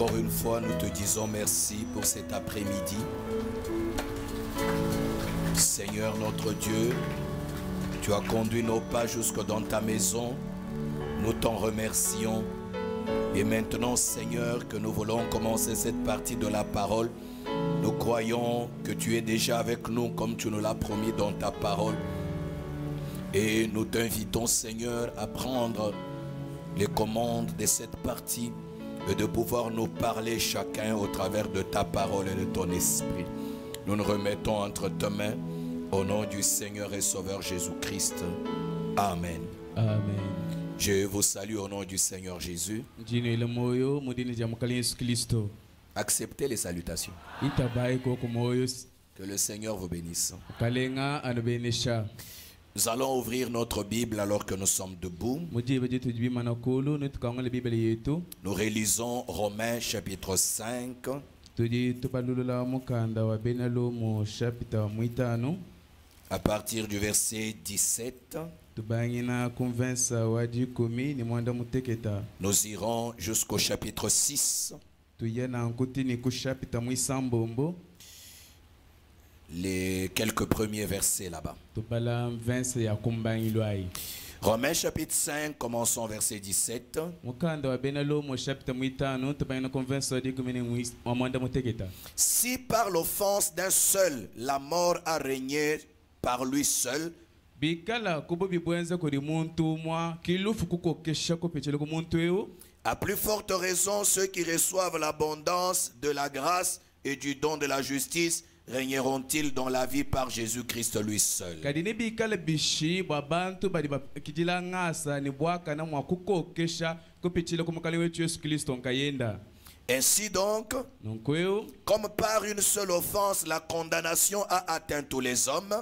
Encore une fois, nous te disons merci pour cet après-midi. Seigneur notre Dieu, tu as conduit nos pas jusque dans ta maison. Nous t'en remercions. Et maintenant, Seigneur, que nous voulons commencer cette partie de la parole, nous croyons que tu es déjà avec nous comme tu nous l'as promis dans ta parole. Et nous t'invitons, Seigneur, à prendre les commandes de cette partie et de pouvoir nous parler chacun au travers de ta parole et de ton esprit. Nous nous remettons entre tes mains au nom du Seigneur et Sauveur Jésus-Christ. Amen. Amen. Je vous salue au nom du Seigneur Jésus. Acceptez les salutations. Que le Seigneur vous bénisse. Nous allons ouvrir notre Bible alors que nous sommes debout. Nous relisons Romains chapitre 5. À partir du verset 17. Nous irons jusqu'au chapitre 6. Les quelques premiers versets là-bas. Romains chapitre 5, commençons verset 17. Si par l'offense d'un seul, la mort a régné par lui seul, à plus forte raison, ceux qui reçoivent l'abondance de la grâce et du don de la justice régneront-ils dans la vie par Jésus-Christ lui seul. Ainsi donc, comme par une seule offense, la condamnation a atteint tous les hommes,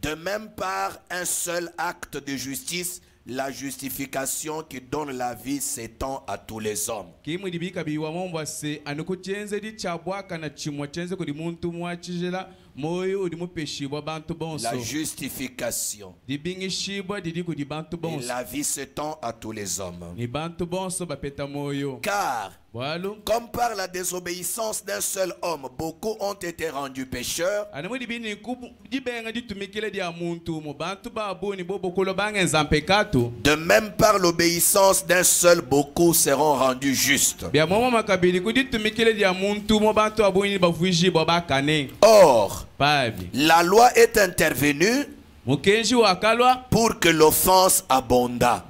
de même par un seul acte de justice, la justification qui donne la vie s'étend à tous les hommes. La justification et la vie s'étend à tous les hommes. Car comme par la désobéissance d'un seul homme, beaucoup ont été rendus pécheurs, de même par l'obéissance d'un seul, beaucoup seront rendus justes. Or, la loi est intervenue pour que l'offense abondât.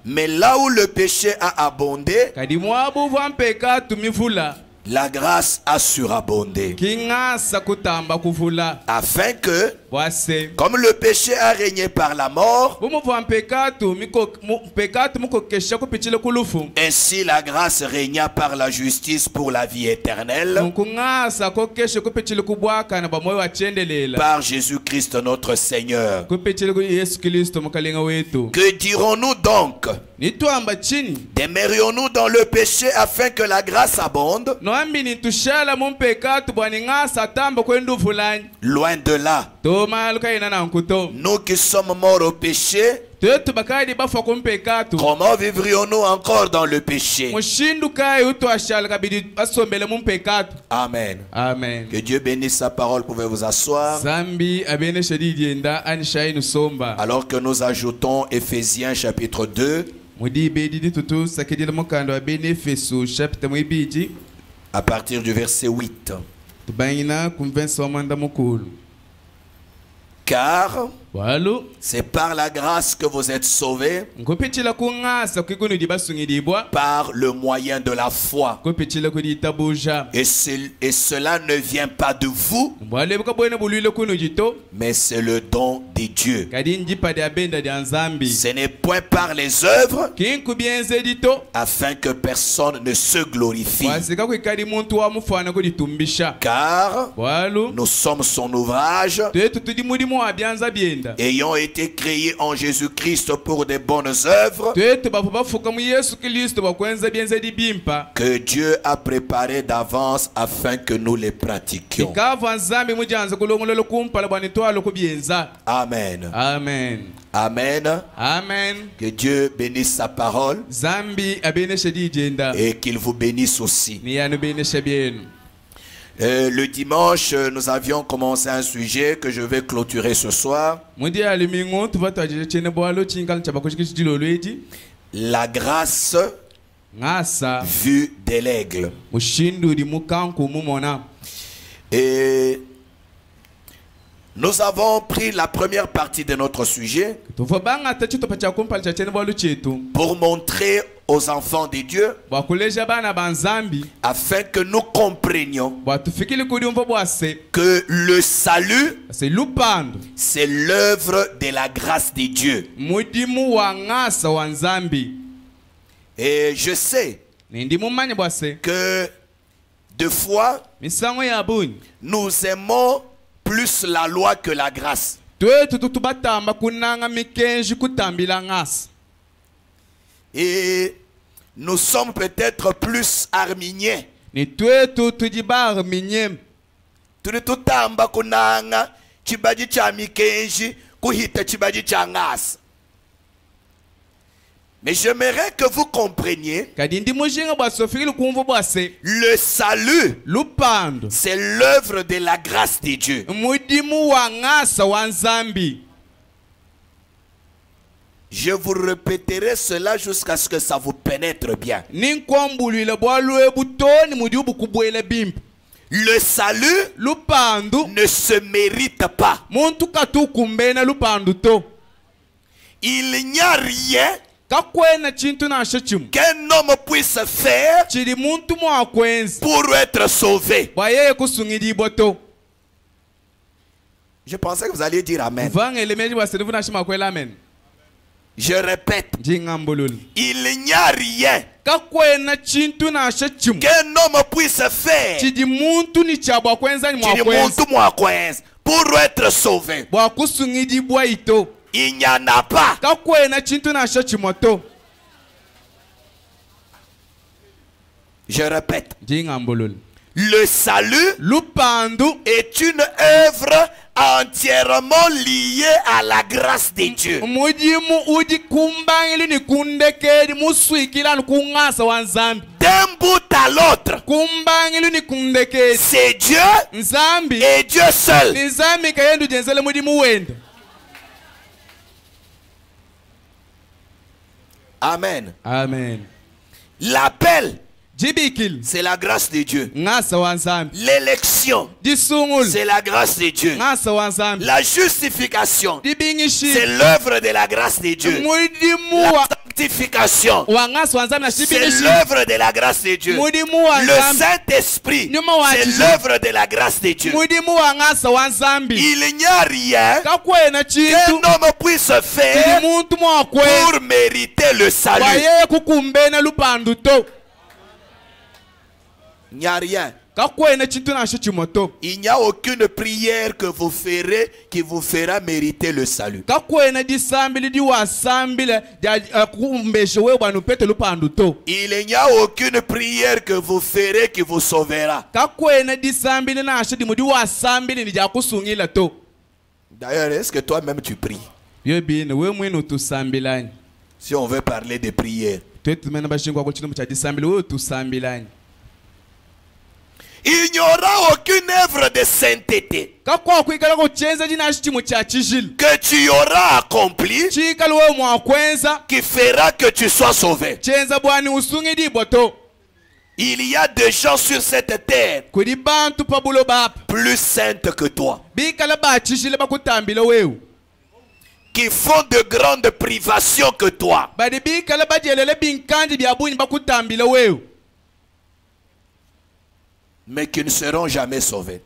Mais là où le péché a abondé, la grâce a surabondé. Afin que, comme le péché a régné par la mort, ainsi la grâce régna par la justice pour la vie éternelle, par Jésus-Christ notre Seigneur. Que dirons-nous donc? Demeurions-nous dans le péché afin que la grâce abonde? Loin de là. Nous qui sommes morts au péché, comment vivrions-nous encore dans le péché? Amen. Amen. Que Dieu bénisse sa parole. Pouvez vous asseoir. Alors que nous ajoutons Éphésiens chapitre 2. À partir du verset 8. Car c'est par la grâce que vous êtes sauvés, par le moyen de la foi. Et cela ne vient pas de vous, mais c'est le don de Dieu. Ce n'est point par les œuvres, afin que personne ne se glorifie. Car nous sommes son ouvrage, ayant été créés en Jésus-Christ pour de bonnes œuvres que Dieu a préparées d'avance afin que nous les pratiquions. Amen. Amen. Amen. Amen. Que Dieu bénisse sa parole et qu'il vous bénisse aussi. Le dimanche, nous avions commencé un sujet que je vais clôturer ce soir. La grâce vue de l'aigle. Et nous avons pris la première partie de notre sujet pour montrer aux enfants de Dieu afin que nous comprenions que le salut, c'est l'œuvre de la grâce de Dieu. Et je sais que des fois, nous aimons plus la loi que la grâce. Et nous sommes peut-être plus arminiens. Mais j'aimerais que vous compreniez le salut, c'est l'œuvre de la grâce de Dieu. Je vous répéterai cela jusqu'à ce que ça vous pénètre bien. Le salut ne se mérite pas. Il n'y a rien qu'un homme puisse faire pour être sauvé. Je pensais que vous alliez dire Amen. Je répète, il n'y a rien qu'un homme puisse faire pour être sauvé. Il n'y en a pas. Je répète, le salut est une œuvre entièrement liée à la grâce de Dieu. D'un bout à l'autre, c'est Dieu et Dieu seul. Amen. Amen. L'appel, c'est la grâce de Dieu. L'élection, c'est la grâce de Dieu. La justification, c'est l'œuvre de la grâce de Dieu. La sanctification, c'est l'œuvre de la grâce de Dieu. Le Saint-Esprit, c'est l'œuvre de la grâce de Dieu. Il n'y a rien qu'un homme puisse faire pour mériter le salut. Il n'y a rien. Il n'y a aucune prière que vous ferez qui vous fera mériter le salut. Il n'y a aucune prière que vous ferez qui vous sauvera. D'ailleurs, est-ce que toi-même tu pries? Si on veut parler de prière. Il n'y aura aucune œuvre de sainteté que tu auras accompli qui fera que tu sois sauvé. Il y a des gens sur cette terre plus saintes que toi, qui font de grandes privations que toi, mais qui ne seront jamais sauvés.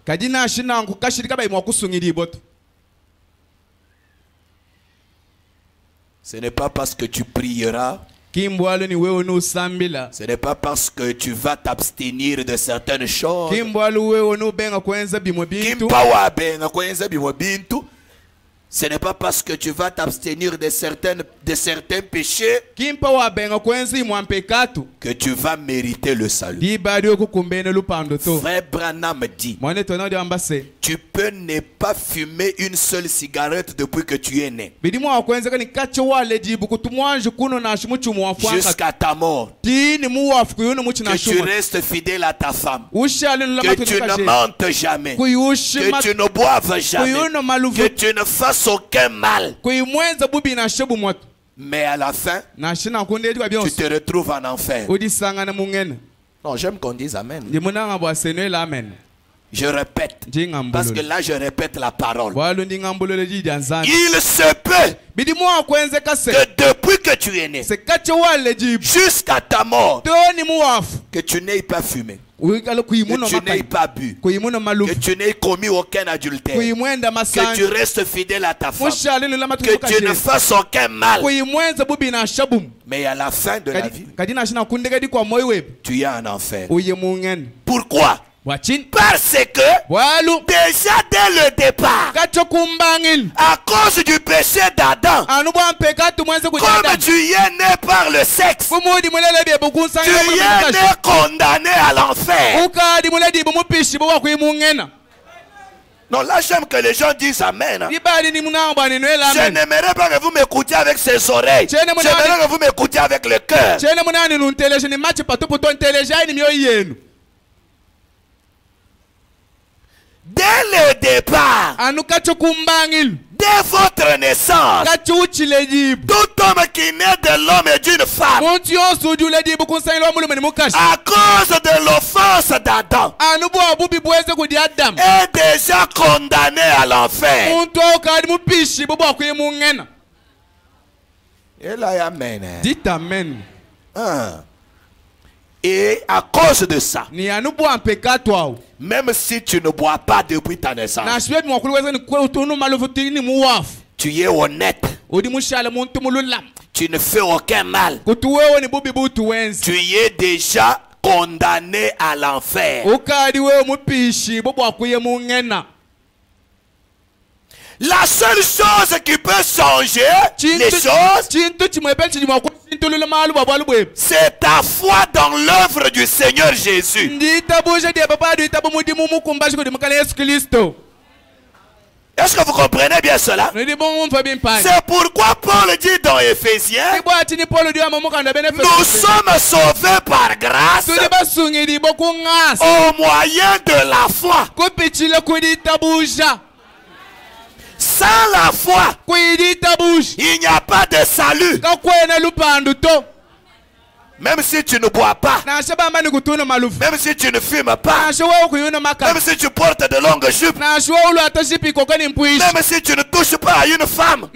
Ce n'est pas parce que tu prieras, ce n'est pas parce que tu vas t'abstenir de certaines choses Ce n'est pas parce que tu vas t'abstenir de certains péchés que tu vas mériter le salut. Frère Branham dit, tu peux ne pas fumer une seule cigarette depuis que tu es né. Jusqu'à ta mort. Que tu restes fidèle à ta femme. Que tu ne mentes jamais. Que tu ne boives jamais. Que tu ne fasses aucun mal. Mais à la fin, tu te retrouves en enfer. Non, j'aime qu'on dise Amen. Je répète, parce que là je répète la parole. Il se peut que depuis que tu es né jusqu'à ta mort, que tu n'aies pas fumé, que tu n'aies pas bu, que tu n'aies commis aucun adultère, que tu restes fidèle à ta femme, que tu ne fasses aucun mal. Mais à la fin de la vie, tu es en enfer. Pourquoi? Parce que déjà dès le départ, à cause du péché d'Adam, comme tu y es né par le sexe, tu y es né condamné à l'enfer. Non, là j'aime que les gens disent Amen. Je n'aimerais pas que vous m'écoutiez avec ces oreilles. J'aimerais que vous m'écoutiez avec le cœur. Dès le départ, dès votre naissance, tout homme qui naît de l'homme et d'une femme, à cause de l'offense d'Adam, est déjà condamné à l'enfer. Et là, amen. Dites Amen. Et à cause de ça, même si tu ne bois pas depuis ta naissance, tu es honnête, tu ne fais aucun mal, tu es déjà condamné à l'enfer. La seule chose qui peut changer les choses, c'est ta foi dans l'œuvre du Seigneur Jésus. Est-ce que vous comprenez bien cela? C'est pourquoi Paul dit dans Éphésiens, nous sommes sauvés par grâce au moyen de la foi. Sans la foi, il n'y a pas de salut. Même si tu ne bois pas, même si tu ne fumes pas, même si tu portes de longues jupes, même si tu ne touches pas à une femme,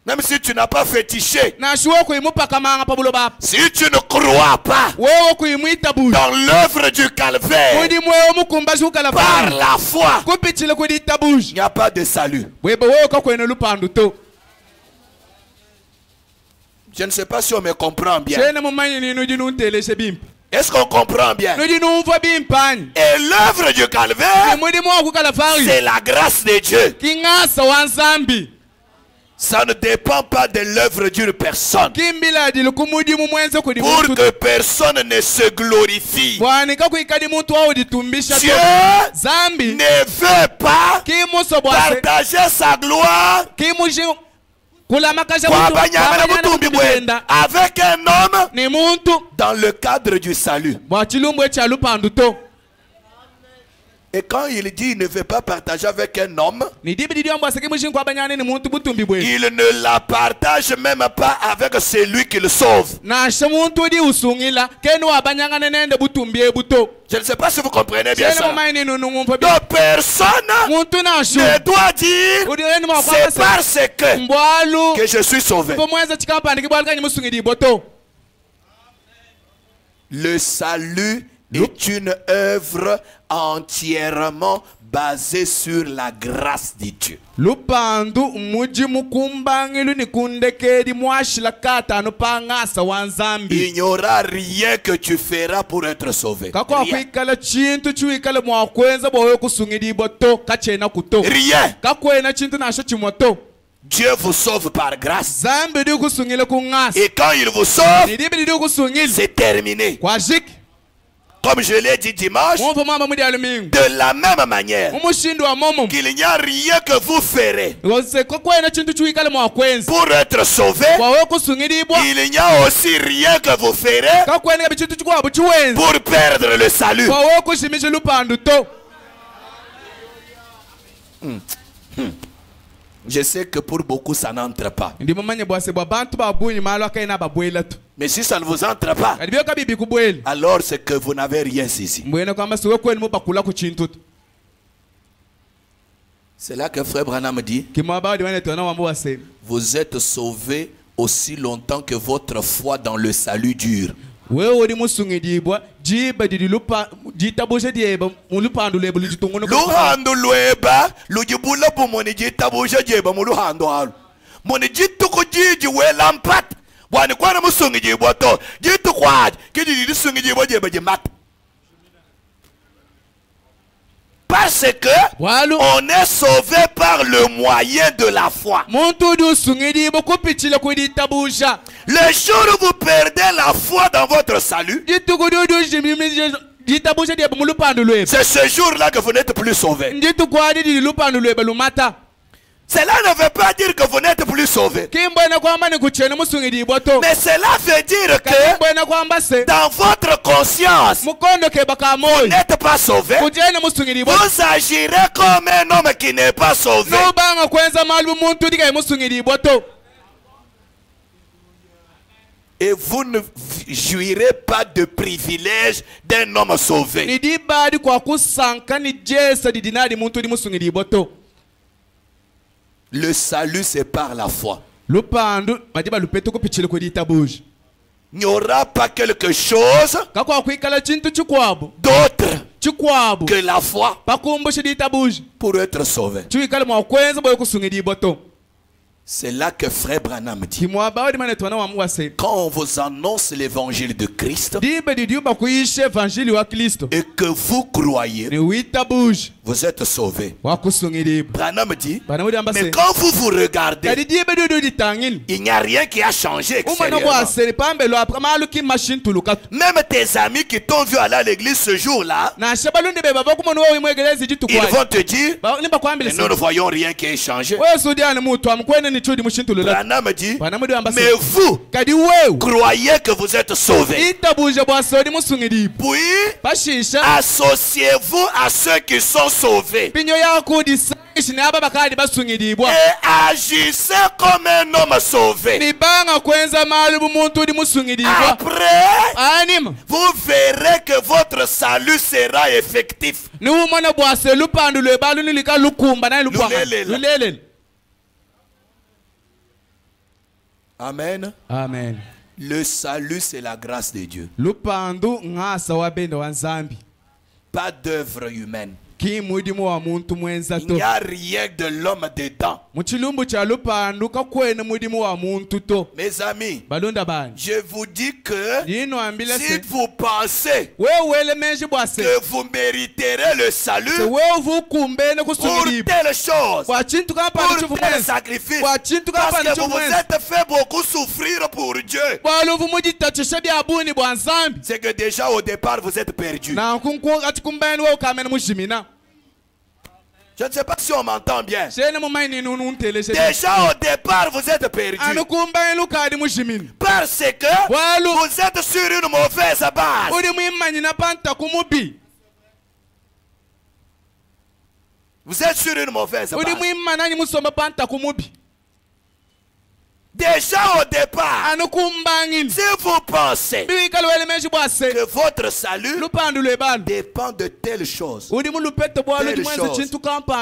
même si tu n'as pas fétiché, si tu ne crois pas dans l'œuvre du calvaire, par la foi, il n'y a pas de salut. Je ne sais pas si on me comprend bien. Est-ce qu'on comprend bien? Et l'œuvre du calvaire, c'est la grâce de Dieu. Ça ne dépend pas de l'œuvre d'une personne. Pour que personne ne se glorifie. Dieu ne veut pas partager sa gloire avec un homme dans le cadre du salut. Et quand il dit qu'il ne veut pas partager avec un homme, il ne la partage même pas avec celui qui le sauve. Je ne sais pas si vous comprenez bien ça. Donc personne ne doit dire c'est parce que je suis sauvé. Le salut est une œuvre entièrement basée sur la grâce de Dieu. Lupandu muji mukumbangilu ni kundekedi mwashila kata nupangasa wanzambi. Il n'y aura rien que tu feras pour être sauvé. Kakwa kuikala chintu chuikala mwakwenza boyo kusungidi boto kachena kuto. Rien. Kakwena chintu nasho chimoto. Dieu vous sauve par grâce. Zambi di kusungile kungasa. Et quand il vous sauve, Nidibi di kusungile. c'est terminé. Kwa jik. Comme je l'ai dit dimanche, de la même manière qu'il n'y a rien que vous ferez pour être sauvé, il n'y a aussi rien que vous ferez pour perdre le salut. Je sais que pour beaucoup ça n'entre pas. Mais si ça ne vous entre pas, alors c'est que vous n'avez rien saisi. C'est là que Frère Branham dit, vous êtes sauvés aussi longtemps que votre foi dans le salut dure. Parce que on est sauvé par le moyen de la foi. Le jour où vous perdez la foi dans votre salut, c'est ce jour-là que vous n'êtes plus sauvé. Cela ne veut pas dire que vous n'êtes plus sauvé. Mais cela veut dire que dans votre conscience, vous n'êtes pas sauvé. Vous agirez comme un homme qui n'est pas sauvé. Et vous ne jouirez pas de privilège d'un homme sauvé. Le salut, c'est par la foi. Il n'y aura pas quelque chose d'autre que la foi pour être sauvé. C'est là que Frère Branham dit, quand on vous annonce l'évangile de Christ et que vous croyez, vous êtes sauvés. Branham dit, mais quand vous vous regardez, il n'y a rien qui a changé extérieurement. Même tes amis qui t'ont vu aller à l'église ce jour-là, ils vont te dire, mais nous ne voyons rien qui ait changé. Branham dit, mais vous croyez que vous êtes sauvés. Puis associez-vous à ceux qui sont sauvés et agissez comme un homme sauvé. Après, vous verrez que votre salut sera effectif. Amen. Amen. Le salut, c'est la grâce de Dieu. Pas d'œuvre humaine. Il n'y a rien de l'homme dedans. Mes amis, je vous dis que si vous pensez que vous mériterez le salut pour telle chose, pour tel sacrifice, parce que vous vous êtes fait beaucoup souffrir pour Dieu, c'est que déjà au départ vous êtes perdu. Je ne sais pas si on m'entend bien. Déjà au départ vous êtes perdu. Parce que vous êtes sur une mauvaise base. Vous êtes sur une mauvaise base. Déjà au départ, si vous pensez que votre salut dépend de telle chose,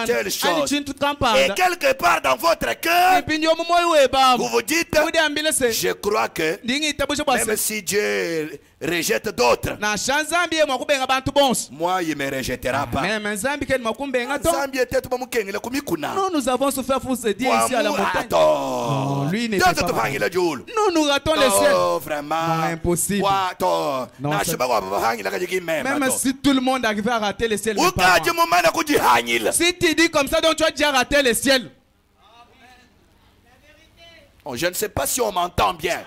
telle chose, et quelque part dans votre cœur, vous vous dites, je crois que même si Dieu rejette d'autres, na shanzambi ye mwakubenga bantu bonse. moi il me rejettera pas. Même nzambi ken mwakumbenga to. Zambie tete bamukengele kumikuna. Nous avons souffert pour se dire ici à la montagne. Non, lui n'était pas. Nous ratons les cieux. Oh, vraiment. Non, impossible. Non, même si tout le monde arrivait à rater le ciel. Si tu dis comme ça, donc tu as déjà raté le ciel. Oh, je ne sais pas si on m'entend bien.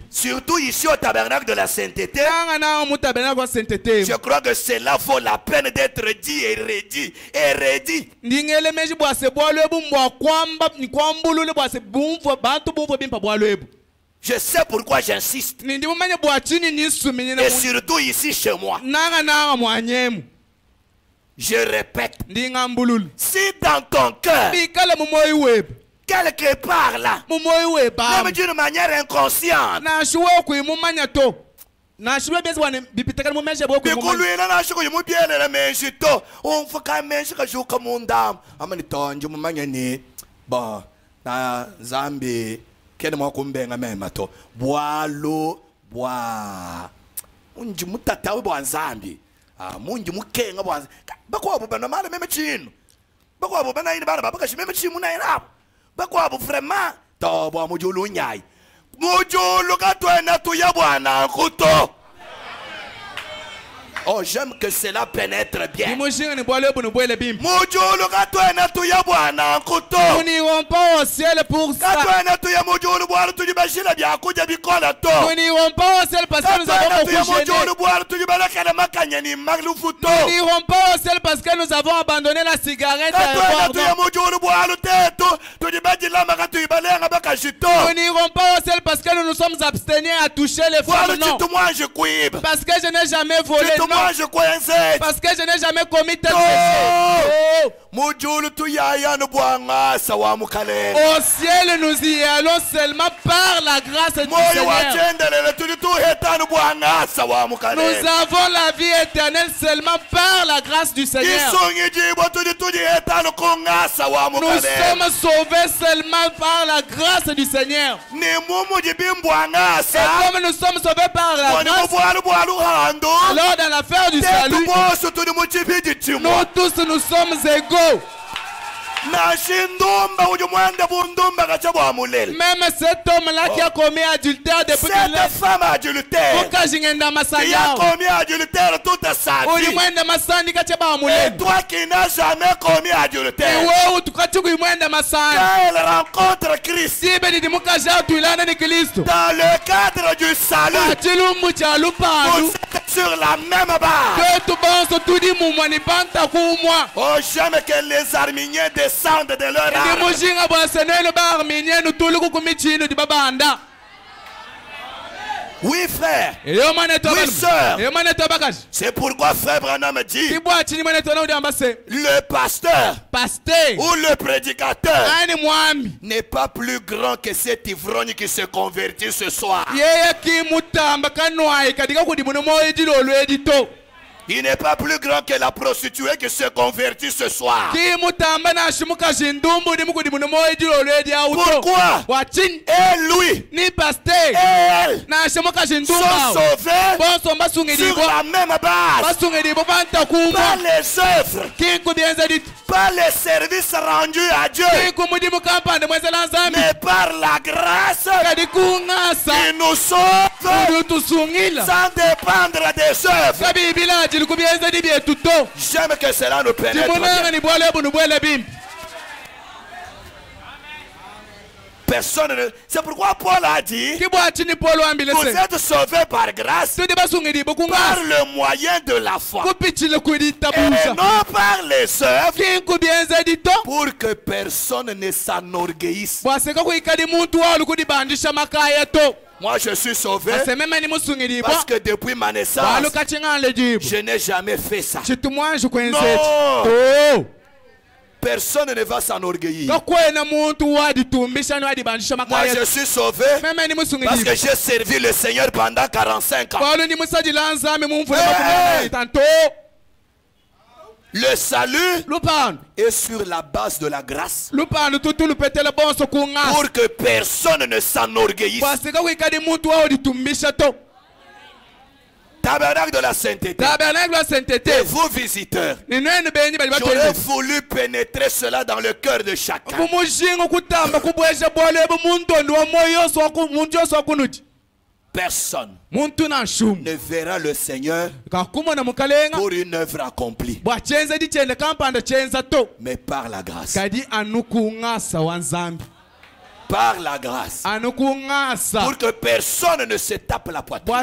Surtout ici au tabernacle de la sainteté. Je crois que cela vaut la peine d'être dit et redit et redit. Je sais pourquoi j'insiste. Et surtout ici chez moi. Je répète. Si dans ton cœur, quelque part là, même d'une manière inconsciente, kene mwakumbenga mema to bwalo bwa unji mutata we bwanzambi munji mukenga bwanza bakwabo bana mala meme chino bakwabo bana ine bana babakashi meme chimu na irabo bakwabo vraiment to bwa mujulu nyai mujulu katwena tu ya bwana kuto. Oh, j'aime que cela pénètre bien. Nous n'irons pas au ciel pour ça. Nous n'irons pas au ciel parce que nous avons beaucoup gêné. Nous n'irons pas au ciel parce que nous avons abandonné la cigarette. Nous n'irons pas au ciel parce que nous nous sommes abstenus à toucher les femmes. Non. Parce que je n'ai jamais volé. Parce que je n'ai jamais commis tel péché. Au ciel, nous y allons seulement par la grâce du Seigneur. Nous avons la vie éternelle seulement par la grâce du Seigneur. Nous sommes sauvés seulement par la grâce du Seigneur. Et comme nous sommes sauvés par la grâce, alors dans l'affaire du salut, nous tous nous sommes égaux. Même cet homme-là qui a commis adultère depuis cette femme adultère qui a commis adultère toute sa vie, et toi qui n'as jamais commis adultère, quand elle rencontre Christ dans le cadre du salut, vous êtes sur la même base. Oh, j'aime que les Arméniens descendent de leur arme. Oui, frère. Oui, sœur. C'est pourquoi frère Branham dit le pasteur ou le prédicateur n'est pas plus grand que cet ivrogne qui se convertit ce soir. Il n'est pas plus grand que la prostituée qui se convertit ce soir. Pourquoi? Et lui et elle sont sauvés sur la même base. Pas les œuvres, pas les services rendus à Dieu, mais par la grâce qui nous sauve sans dépendre des œuvres. J'aime que cela nous pénètre bien. Personne ne... C'est pourquoi Paul a dit vous êtes sauvés par grâce par le moyen de la foi et non par les œuvres, pour que personne ne s'enorgueillisse. Moi je suis sauvé parce que depuis ma naissance je n'ai jamais fait ça. Non. Personne ne va s'enorgueillir. Moi je suis sauvé parce que j'ai servi le Seigneur pendant 45 ans. Le salut est sur la base de la grâce. Pour que personne ne s'enorgueillisse. Tabernacle de la sainteté. Et vous visiteurs, j'aurais voulu pénétrer cela dans le cœur de chacun. Personne ne verra le Seigneur pour une œuvre accomplie, mais par la grâce. Par la grâce. Pour que personne ne se tape la poitrine.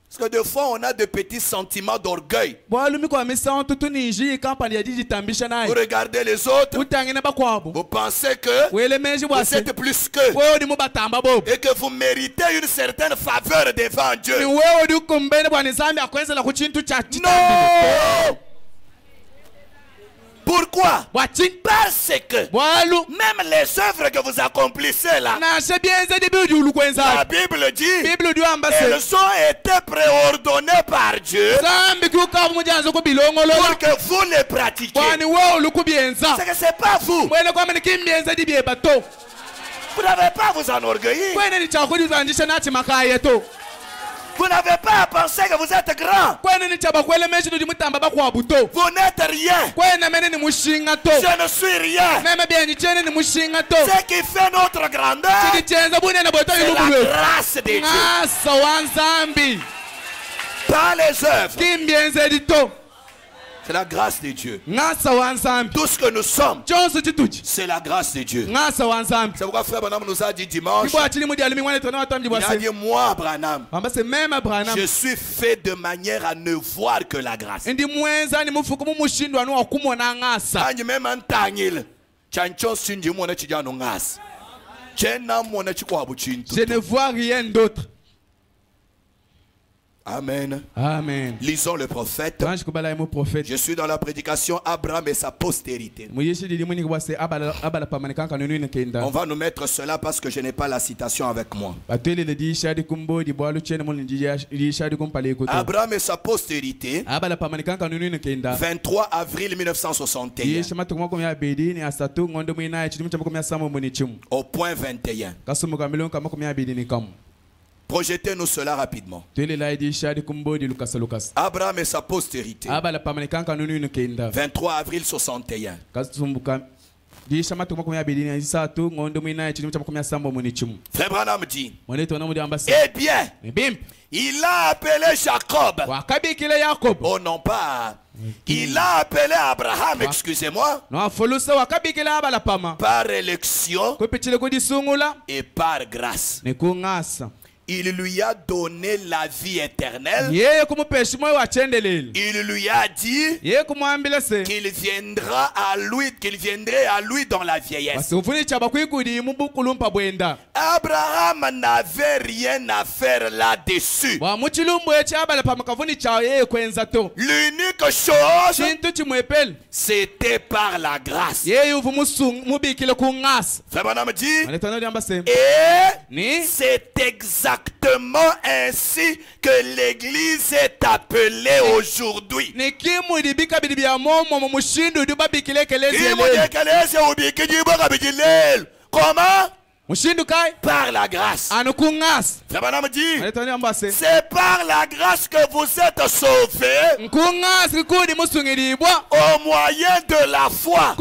Parce que des fois on a de petits sentiments d'orgueil. Vous regardez les autres, vous pensez que vous êtes plus qu'eux et que vous méritez une certaine faveur devant Dieu. Non! Pourquoi? Parce que même les œuvres que vous accomplissez là, la Bible dit, elles ont été préordonnées par Dieu pour que vous les pratiquiez. C'est que c'est pas vous. Vous n'avez pas à vous enorgueillir. Vous n'avez pas à penser que vous êtes grand. Vous n'êtes rien. Je ne suis rien. Ce qui fait notre grandeur, c'est la grâce de Dieu. Pas les œuvres. C'est la grâce de Dieu. Tout ce que nous sommes, c'est la grâce de Dieu. C'est pourquoi Frère Branham nous a dit dimanche, il a dit, moi Branham, je suis fait de manière à ne voir que la grâce. Je ne vois rien d'autre. Amen. Amen. Lisons le prophète. Je suis dans la prédication Abraham et sa postérité. On va nous mettre cela parce que je n'ai pas la citation avec moi. Abraham et sa postérité. 23 avril 1961. Au point 21. Projetez-nous cela rapidement. Abraham et sa postérité. 23 avril 61. Frère Branham dit, eh bien, il a appelé Jacob. Oh non pas. Il a appelé Abraham, excusez-moi, par élection et par grâce. Il lui a donné la vie éternelle. Il lui a dit qu'il viendra à lui, qu'il viendrait à lui dans la vieillesse. Abraham n'avait rien à faire là-dessus. L'unique chose, c'était par la grâce. Frère Branham dit, et c'est exactement ainsi que l'Église est appelée aujourd'hui. Comment? Par la grâce. Frère Branham dit, c'est par la grâce que vous êtes sauvés au moyen de la foi.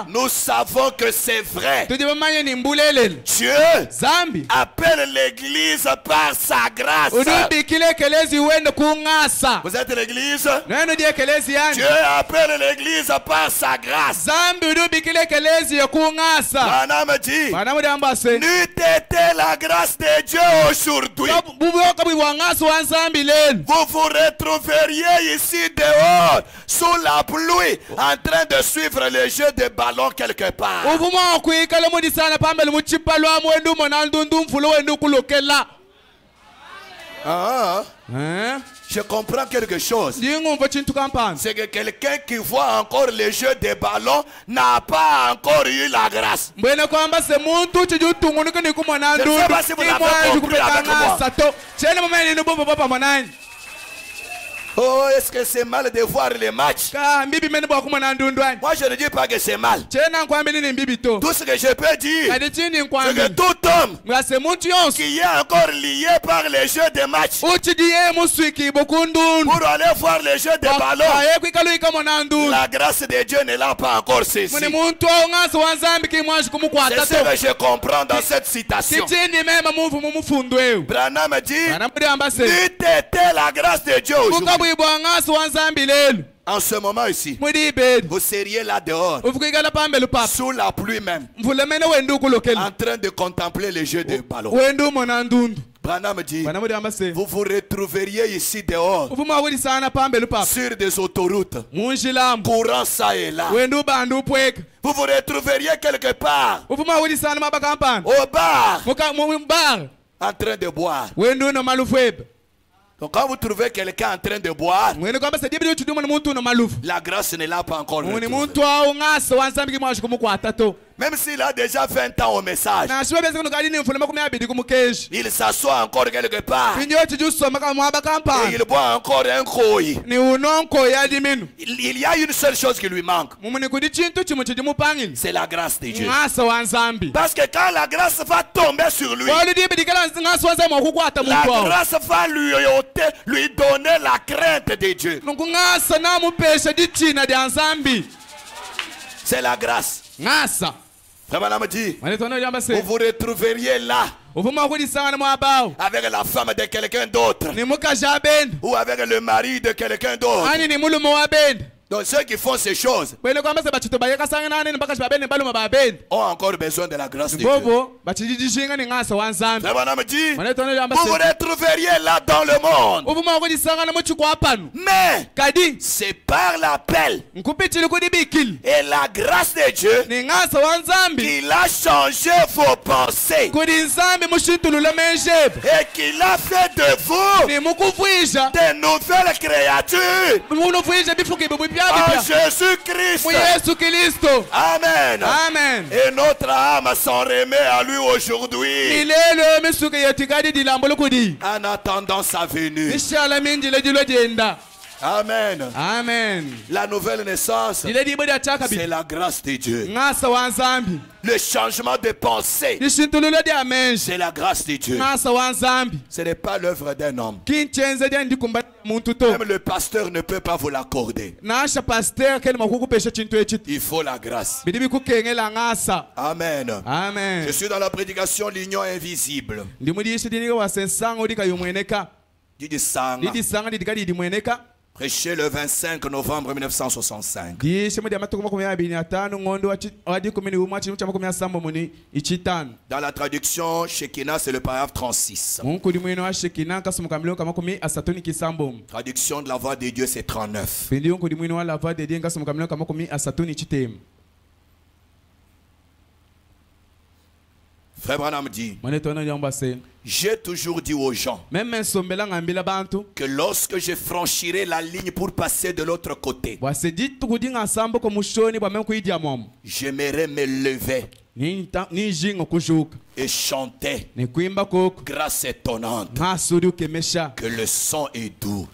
Nous savons que c'est vrai. Dieu appelle l'Église par sa grâce. Vous êtes l'Église? Dieu appelle l'Église par sa grâce. Branham dit, n'eût été la grâce de Dieu aujourd'hui, vous vous retrouveriez ici dehors sous la pluie en train de suivre le jeu de ballon quelque part. Je comprends quelque chose. C'est que quelqu'un qui voit encore les jeux de ballon n'a pas encore eu la grâce. Je ne sais pas si vous l'avez compris avec moi. Oh, est-ce que c'est mal de voir les matchs? Moi, je ne dis pas que c'est mal. Tout ce que je peux dire, c'est que tout homme qui est encore lié par les jeux de match pour aller voir les jeux de ballon, la grâce de Dieu ne l'a pas encore saisi. C'est ce que je comprends dans cette citation. Branham dit, n'eût été la grâce de Dieu aujourd'hui, en ce moment ici, vous seriez là dehors, sous la pluie même, en train de contempler les jeux de ballon. Branham dit, vous vous retrouveriez ici dehors, sur des autoroutes, courant ça et là. Vous vous retrouveriez quelque part, au bar, en train de boire. Donc quand vous trouvez quelqu'un en train de boire, la grâce ne l'a pas encore retrouvé. Même s'il a déjà 20 ans au message, il s'assoit encore quelque part et il boit encore un koi. Il y a une seule chose qui lui manque, c'est la grâce de Dieu. Parce que quand la grâce va tomber sur lui, la grâce va lui donner la crainte de Dieu. C'est la grâce. Madame dit, vous vous retrouveriez là avec la femme de quelqu'un d'autre ou avec le mari de quelqu'un d'autre. Donc ceux qui font ces choses ont encore besoin de la grâce de Dieu. Madame dit, vous vous retrouveriez là dans le monde, mais c'est par l'appel et la grâce de Dieu qu'il a changé vos pensées et qu'il a fait de vous de nouvelles créatures en Jésus-Christ. Amen. Amen. Et notre âme s'en remet à lui aujourd'hui en attendant sa venue. Amen. Amen. La nouvelle naissance, c'est la grâce de Dieu. Le changement de pensée, c'est la grâce de Dieu. Ce n'est pas l'œuvre d'un homme. Même le pasteur ne peut pas vous l'accorder. Il faut la grâce. Amen. Amen. Je suis dans la prédication l'union invisible. Prêché le 25 novembre 1965. Dans la traduction Shekinah, c'est le paragraphe 36. Traduction de la voix de Dieu, c'est 39. Frère Branham dit, j'ai toujours dit aux gens que lorsque je franchirai la ligne pour passer de l'autre côté, j'aimerais me lever et chanter grâce étonnante, que le sang est doux,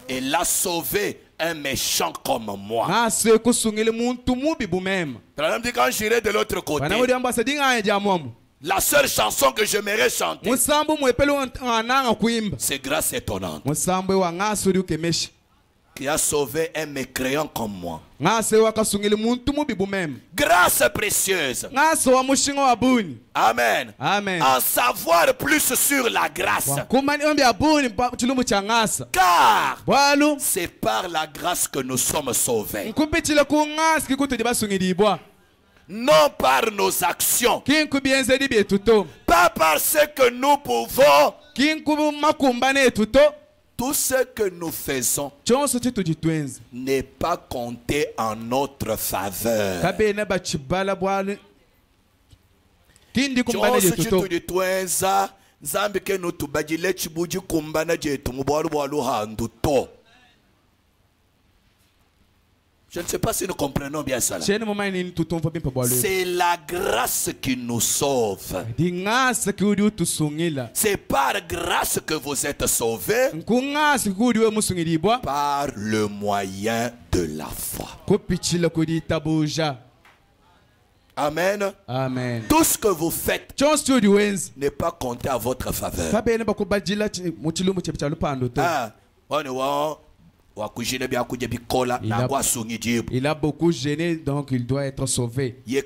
et l'a sauvé un méchant comme moi. Quand j'irai de l'autre côté, la seule chanson que j'aimerais chanter, c'est grâce étonnante, qui a sauvé un mécréant comme moi. Grâce précieuse. Amen. Amen. En savoir plus sur la grâce. Car c'est par la grâce que nous sommes sauvés. Non par nos actions. Pas parce que nous pouvons. Tout ce que nous faisons n'est pas compté en notre faveur. Je ne sais pas si nous comprenons bien cela. C'est la grâce qui nous sauve. C'est par grâce que vous êtes sauvés, par le moyen de la foi. Amen. Amen. Tout ce que vous faites n'est pas compté à votre faveur. Il a beaucoup gêné, donc il doit être sauvé. Lui,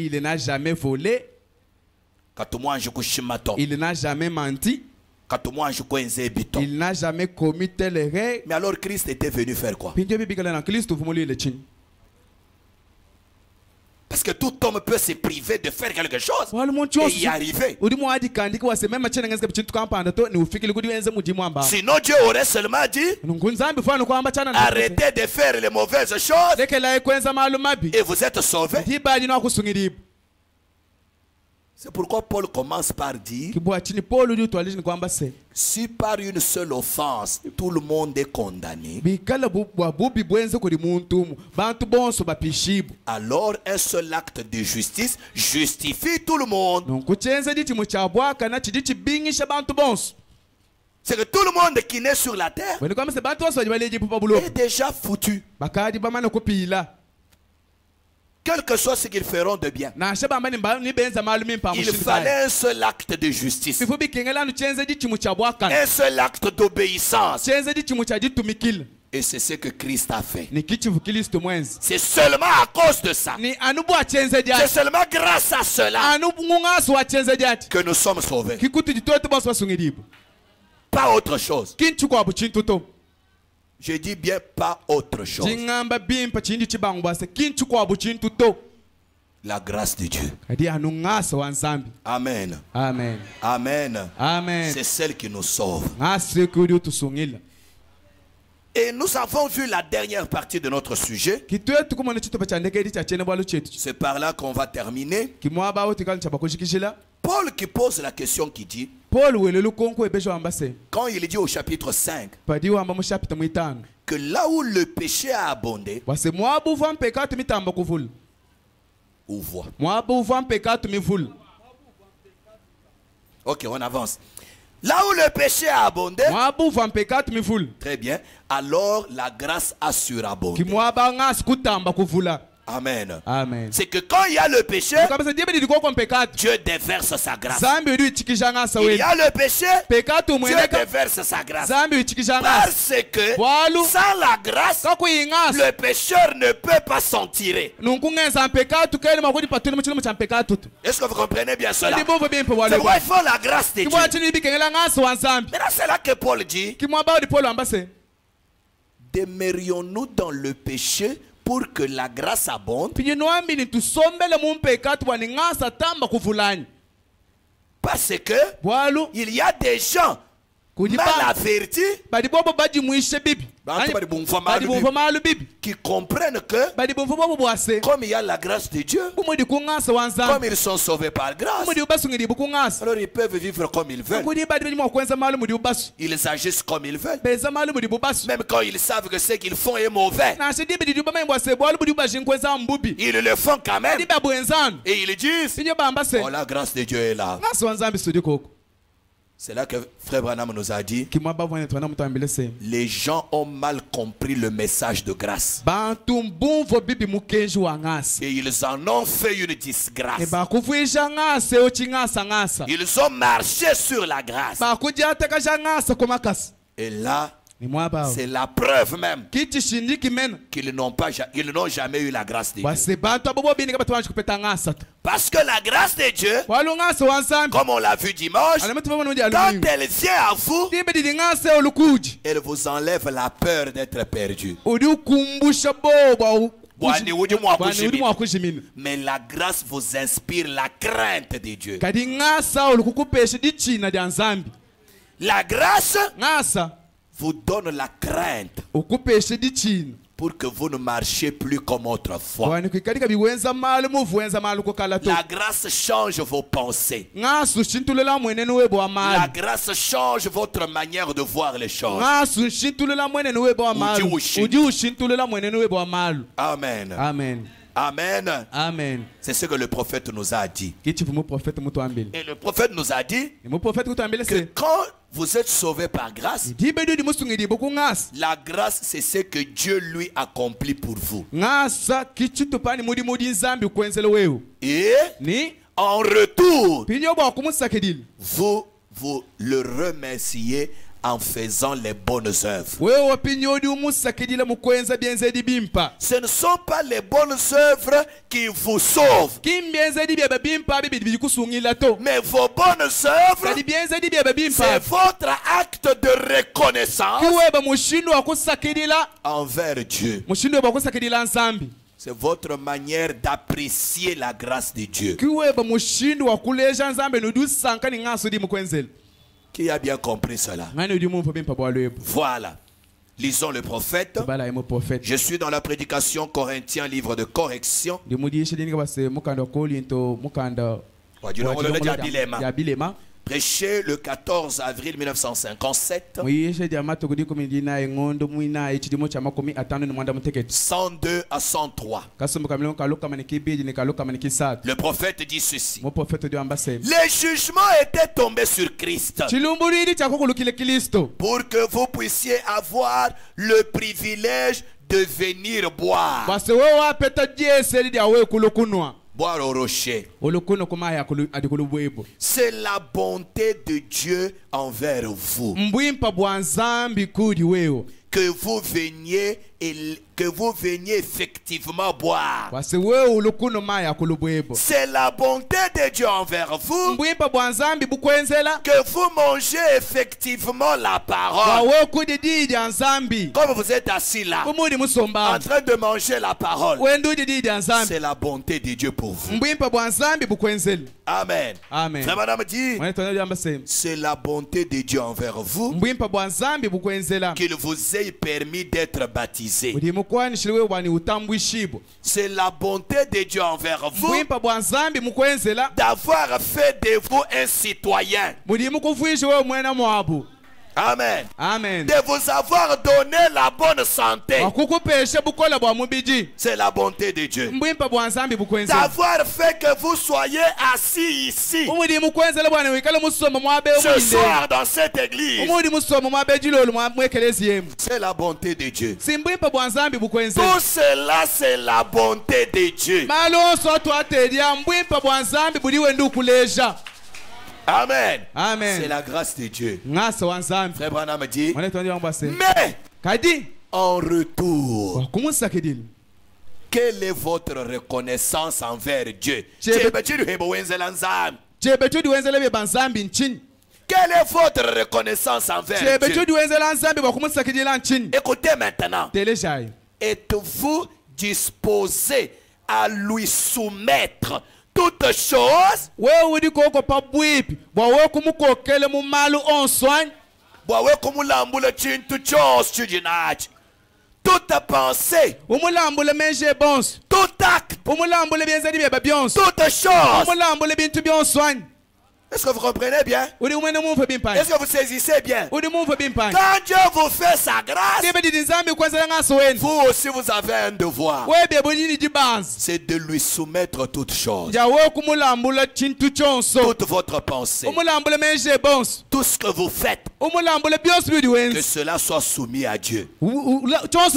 il n'a jamais volé. Il n'a jamais menti. Il n'a jamais commis telle erreur. Mais alors Christ était venu faire quoi? Parce que tout homme peut se priver de faire quelque chose et y arriver. Sinon Dieu aurait seulement dit: arrêtez de faire les mauvaises choses et vous êtes sauvés. C'est pourquoi Paul commence par dire: si par une seule offense tout le monde est condamné, alors un seul acte de justice justifie tout le monde. C'est que tout le monde qui naît sur la terre est déjà foutu. Quel que soit ce qu'ils feront de bien, il fallait un seul acte de justice, un seul acte d'obéissance. Et c'est ce que Christ a fait. C'est seulement à cause de ça, c'est seulement grâce à cela que nous sommes sauvés. Pas autre chose. Je dis bien pas autre chose. La grâce de Dieu. Amen. Amen. Amen. Amen. C'est celle qui nous sauve. Et nous avons vu la dernière partie de notre sujet. C'est par là qu'on va terminer. Paul qui pose la question qui dit, quand il dit au chapitre 5 que là où le péché a abondé, ou voit. Ok, on avance. Là où le péché a abondé, très bien, alors la grâce a surabondé. Amen. Amen. C'est que quand il y a le péché, Dieu déverse sa grâce. Il y a le péché, Dieu déverse sa grâce. Parce que sans la grâce, le pécheur ne peut pas s'en tirer. Est-ce que vous comprenez bien cela? C'est pourquoi il faut la grâce de Dieu. Maintenant c'est là que Paul dit: demeurions-nous dans le péché pour que la grâce abonde? Parce que il y a des gens mal avertis qui comprennent que comme il y a la grâce de Dieu, comme ils sont sauvés par grâce, alors ils peuvent vivre comme ils veulent. Ils agissent comme ils veulent, même quand ils savent que ce qu'ils font est mauvais. Ils le font quand même et ils disent: oh, la grâce de Dieu est là. C'est là que Frère Branham nous a dit: les gens ont mal compris le message de grâce et ils en ont fait une disgrâce. Ils ont marché sur la grâce. Et là, c'est la preuve même qu'ils n'ont jamais eu la grâce de Dieu. Parce que la grâce de Dieu, comme on l'a vu dimanche, quand elle vient à vous, elle vous enlève la peur d'être perdu. Mais la grâce vous inspire la crainte de Dieu. La grâce vous donne la crainte pour que vous ne marchiez plus comme autrefois. La grâce change vos pensées. La grâce change votre manière de voir les choses. Amen. Amen. Amen. Amen. C'est ce que le prophète nous a dit. Et le prophète nous a dit que quand vous êtes sauvés par grâce, la grâce c'est ce que Dieu lui accomplit pour vous. Et en retour, vous le remerciez en faisant les bonnes œuvres. Ce ne sont pas les bonnes œuvres qui vous sauvent, mais vos bonnes œuvres, c'est votre acte de reconnaissance envers Dieu. C'est votre manière d'apprécier la grâce de Dieu. Qui a bien compris cela? Voilà. Lisons le prophète. Je suis dans la prédication Corinthiens, livre de correction. Prêché le 14 avril 1957. 102 à 103. Le prophète dit ceci. Les jugements étaient tombés sur Christ pour que vous puissiez avoir le privilège de venir boire. Boire au rocher. C'est la bonté de Dieu envers vous. Que vous veniez effectivement boire. C'est la bonté de Dieu envers vous que vous mangez effectivement la parole. Comme vous êtes assis là, en train de manger la parole, c'est la bonté de Dieu pour vous. Amen. Frère madame dit, c'est la bonté de Dieu envers vous qu'il vous ait permis d'être baptisé. C'est la bonté de Dieu envers vous d'avoir fait de vous un citoyen. Amen. Amen. De vous avoir donné la bonne santé. C'est la bonté de Dieu. D'avoir fait que vous soyez assis ici ce soir dans cette église. C'est la bonté de Dieu. Tout cela c'est la bonté de Dieu. Amen. Amen. C'est la grâce de Dieu. Frère Branham dit, mais en retour, quelle est votre reconnaissance envers Dieu? Quelle est votre reconnaissance envers Dieu? Écoutez maintenant. Êtes-vous disposé à lui soumettre toutes choses? Toute pensée, tout acte, toute chose. Est-ce que vous comprenez bien? Est-ce que vous saisissez bien? Quand Dieu vous fait sa grâce, vous aussi vous avez un devoir. C'est de lui soumettre toutes choses. Toute votre pensée, tout ce que vous faites, que cela soit soumis à Dieu.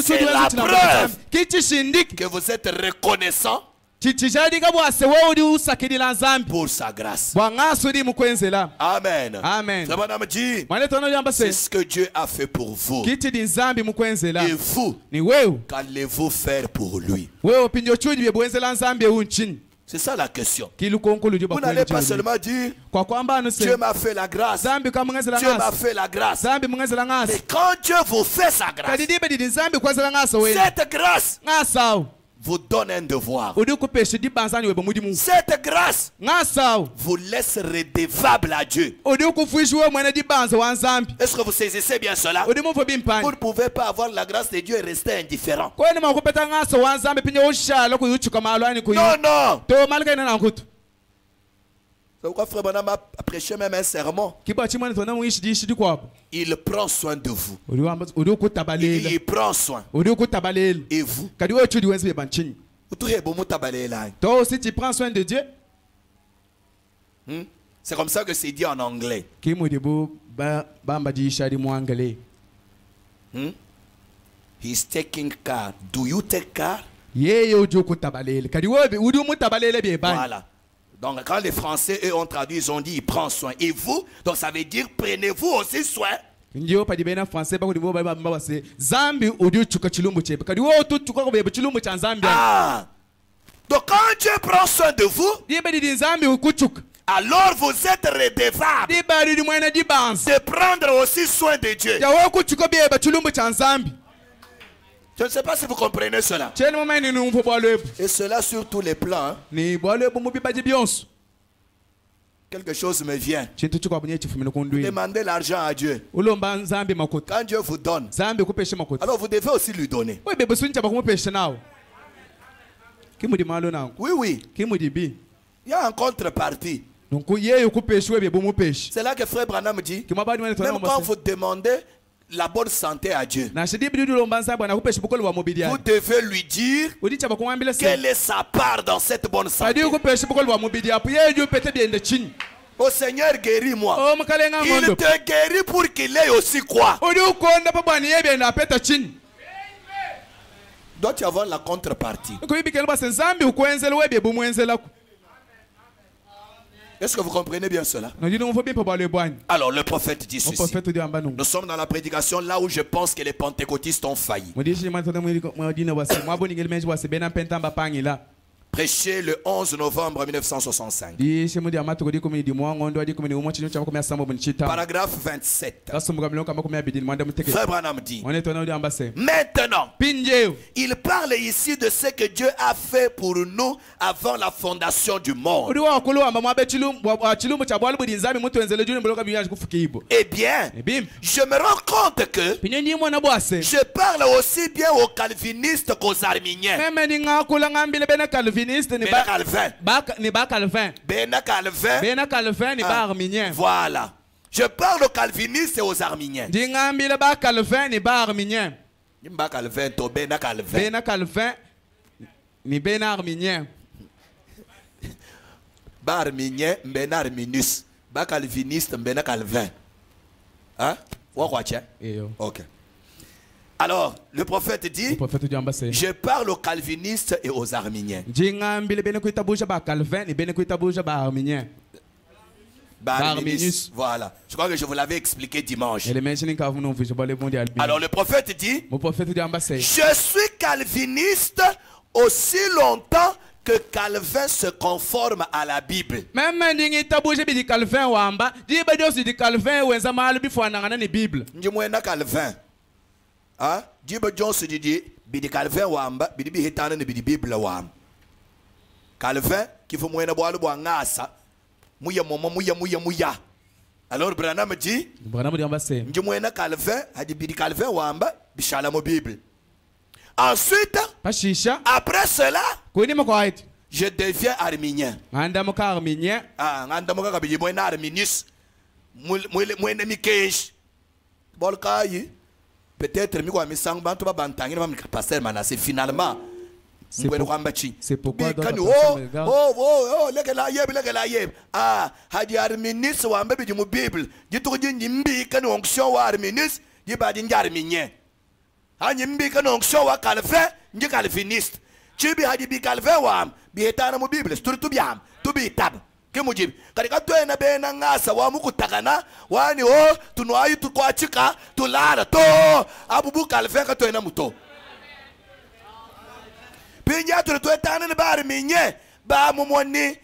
C'est la preuve que vous êtes reconnaissant pour sa grâce. Amen. Amen. C'est ce que Dieu a fait pour vous. Et vous, qu'allez-vous faire pour lui? C'est ça la question. Vous n'allez pas seulement dire Dieu m'a fait la grâce. Dieu m'a fait la grâce. Mais quand Dieu vous fait sa grâce, cette grâce vous donne un devoir. Cette grâce vous laisse redevable à Dieu. Est-ce que vous saisissez bien cela? Vous ne pouvez pas avoir la grâce de Dieu et rester indifférent. Non, non. C'est pourquoi Frère Branham a prêché même un sermon. Il prend soin de vous. Il prend soin. Et vous? Toi aussi tu prends soin de Dieu. C'est comme ça que c'est dit en anglais. He's taking care. Do you take care? Voilà. Donc quand les Français eux ont traduit, ils ont dit il prend soin. Et vous, donc ça veut dire prenez-vous aussi soin. Ah. Donc quand Dieu prend soin de vous, alors vous êtes redevable de prendre aussi soin de Dieu. Je ne sais pas si vous comprenez cela. Et cela sur tous les plans. Quelque chose me vient. Demandez l'argent à Dieu. Quand Dieu vous donne, alors vous devez aussi lui donner. Oui, oui. Il y a un contrepartie. C'est là que Frère Branham dit, même quand vous demandez la bonne santé à Dieu, vous devez lui dire quelle est sa part dans cette bonne santé. Oh Seigneur, guéris-moi. Il te guérit pour qu'il ait aussi quoi? Doit y avoir la contrepartie. Est-ce que vous comprenez bien cela? Alors le prophète dit ceci. Nous sommes dans la prédication là où je pense que les pentecôtistes ont failli. Prêché le 11 novembre 1965. Paragraphe 27. Frère Branham dit, maintenant, il parle ici de ce que Dieu a fait pour nous avant la fondation du monde. Eh bien, je me rends compte que je parle aussi bien aux calvinistes qu'aux arminiens. Voilà. Je parle aux calvinistes et aux arminiens. Ok. Alors, le prophète dit, je parle aux calvinistes et aux arminiens. Arminius. Voilà. Je crois que je vous l'avais expliqué dimanche. Alors, le prophète dit, je suis calviniste aussi longtemps que Calvin se conforme à la Bible. Calvin. Ah, Dibo Jones dit, bidi Calvin wamba, bidi bi hitana ne bidi Bible wam. Calvin, qui faut moyen boire le bois ngasa, mouya momo mouya. Alors Branham dit, ndi moyen Calvin, a dit bidi Calvin wamba, bishala mo Bible. Ensuite, après cela, je deviens arminien. Ah, ngandamo ka bidi moyen arminius, moyen mikej. Bolkayi. Peut-être finalement c'est pourquoi ah hadi arminis wa mbe bi mu Bible jitu njimbi kan onction wa arminis jibadi njarminye hanyi mbi kan onction wa Calvin nji calviniste chibi hadi bi Calvin wa bi etana mu Bible surtout biam to bi tab Kimujib katika twena bena ngasa wa mukutakana wani o tunwayi tukwachika tulala to abubu Calvin ka twena muto pinja twetana ne bari minye ba mumoni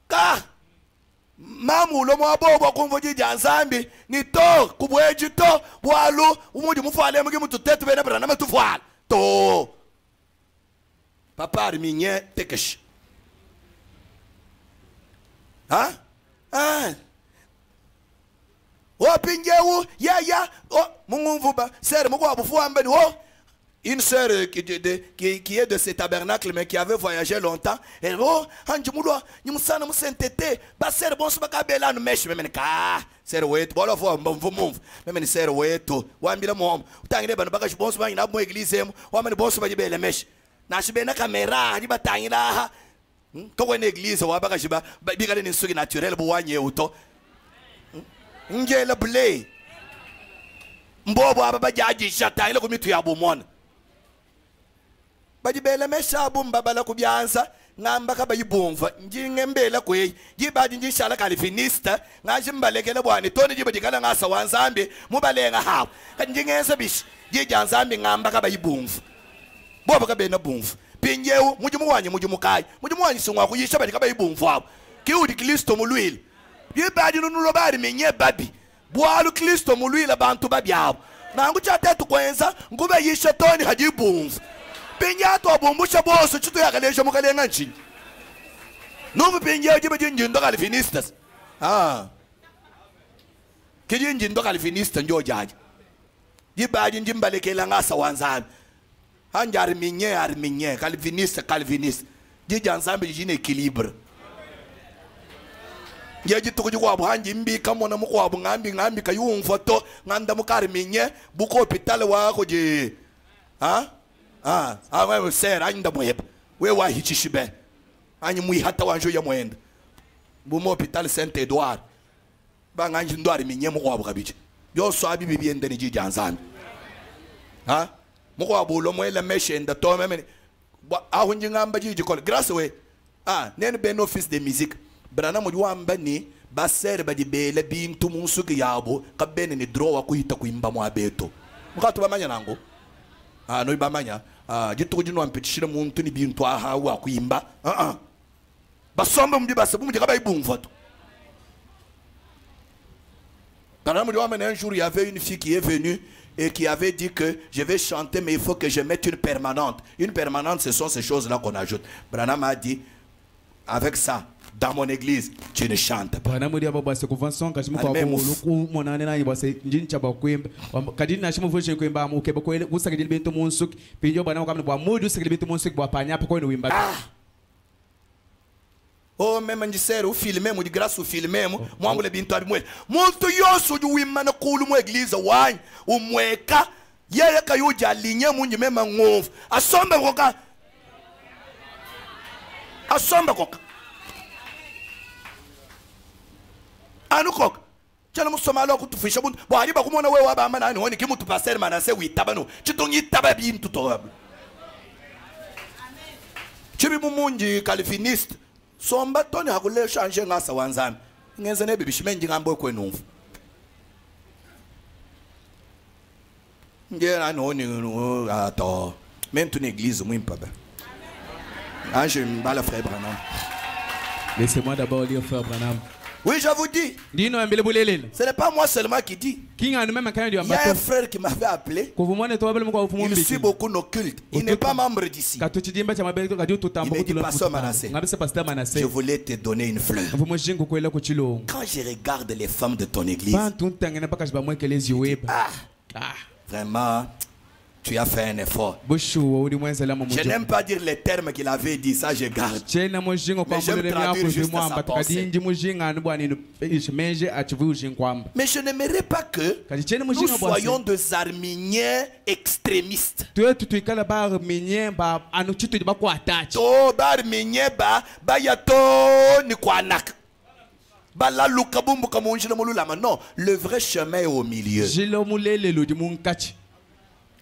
ka mamu lo mo bobo kumvoji janzambi ni to kubweji to bwalu umudi mufale mugi mututetu bena brana matufwala to Papa arminye tekesh. Hein? Ah. Oh, pingewu, ya. Oh, munguvuba. Sœur, moko abufu ambeni. Oh. Une sœur qui est de ce tabernacle, mais qui avait voyagé longtemps. Et oh, Anjumulo, Nimusana Musentete, Basser Bonsbakabela, no mesh, même ka, Sir Wait, Ball of Move, même Sir Wait, one bit of mom, Tangre Bagash Bonsba in Abo Eglisem, woman Bonsba Bela mesh. Nashbena camera, Ribatangla, Towen Eglise, or Bagashiba, bigger than in Sugi Naturel, Boanye Uto. Ngela Blay Mbobo Abajaji Shata, look me to Yabumon. Bajibela mesha bumba bala kubyanza ngamba ka bayibumva njingembela kwe yibadi njishala Calvinista ngajimbalekela bwani toni jibadikala ngasa wanzambi mubalenga hawo njingenza bishi jijanzambi ngamba ka bayibumva boba ka bena bumva pinyewu mujimu kai mujimuwanyi singwa kuyisha badika bayibumva abo kiudi Kristo mulwile yibadi nunulo bari menye babi bwalu Kristo mulwile abantu babyabo nangu chatetu kwenza ngube yisha toni hajibumva Pinyato abumbusha boso chuto yakalesha mukalenga nchini. Nuvu pinyato jiba jinjindo Calvinistas. Kijinjindo Calvinista njo jaji. Jiba jinjimbalekela ngasa wanzami. Hanja arminye, Calvinista. Jijanzambi jine équilibre. Yaji tukuji kwa buhanji mbi kama na mko abu ngambi kayumfoto nganda mukarminye buko hospitali wako je. Wewe sera ainda mweba wewe wahicishibe anyi muihata wanjo ya mwenda bumo hospital Saint Edouard banganji ndwari minyemo kwa bukabiche yoso abibi biende ni jijanzana mukwa bulo mwela meshenda to meme ahunji ngamba jijikola grâce we nene ben office de musique brana mo wamba ni basere badibele bintu munsuki yabo kabene ni draw wa kuhita kuimba mwa beto mukatu bamanya nango no ibamanya jitu jino ampetishira muntu ni bintu aha wa kuimba basombe mudi basabu mudi kaba ibumva to dans le moment un jour il y avait une fille qui est venue et qui avait dit que je vais chanter mais il faut que je mette une permanente ce sont ces choses là qu'on ajoute. Branham a dit avec ça dans mon église tu ne chantes pas. Branham dit aba se convention ka shimu kwa ko monane na yiba se njini chaba kwemba kadini na shimu voshe kwemba mu keba ko usakidili bento monsuk pinjo Branham kamne bwa modu usakidili bento monsuk bwa panya pa ko no wimba. Oh même ndisero filmer mu de grâce filmer mu mwangule bintu abimwe muntu yoso ju wimma na kulu mu église wany umweka yeye kayuja linye mu nyimema ngovu asombe koka anukoka chana musomalo kutufisha buntu bwali bakumona wewe abamba nani honi kimutu passer manase witabano chitongi taba bintu to chibi mumunji Calviniste somba toni hakule changer ngasa wanzami ngenze ne bibishimenji ngambo kwenufu ngena noni ato même ton église mwimpa ba je m'bala frère Branham. Laissez-moi d'abord lire frère Branham. Oui, je vous dis. Ce n'est pas moi seulement qui dis. Il y a un frère qui m'avait appelé. Il suit beaucoup nos cultes. Il n'est pas membre d'ici. Il m'a dit, Pasteur Manassé, je voulais te donner une fleur. Quand je regarde les femmes de ton église, vraiment, tu as fait un effort. Je n'aime pas dire les termes qu'il avait dit, ça je garde. Mais j'aime traduire juste sa pensée. Mais je n'aimerais pas que nous soyons des arminiens extrémistes. Non, le vrai chemin est au milieu.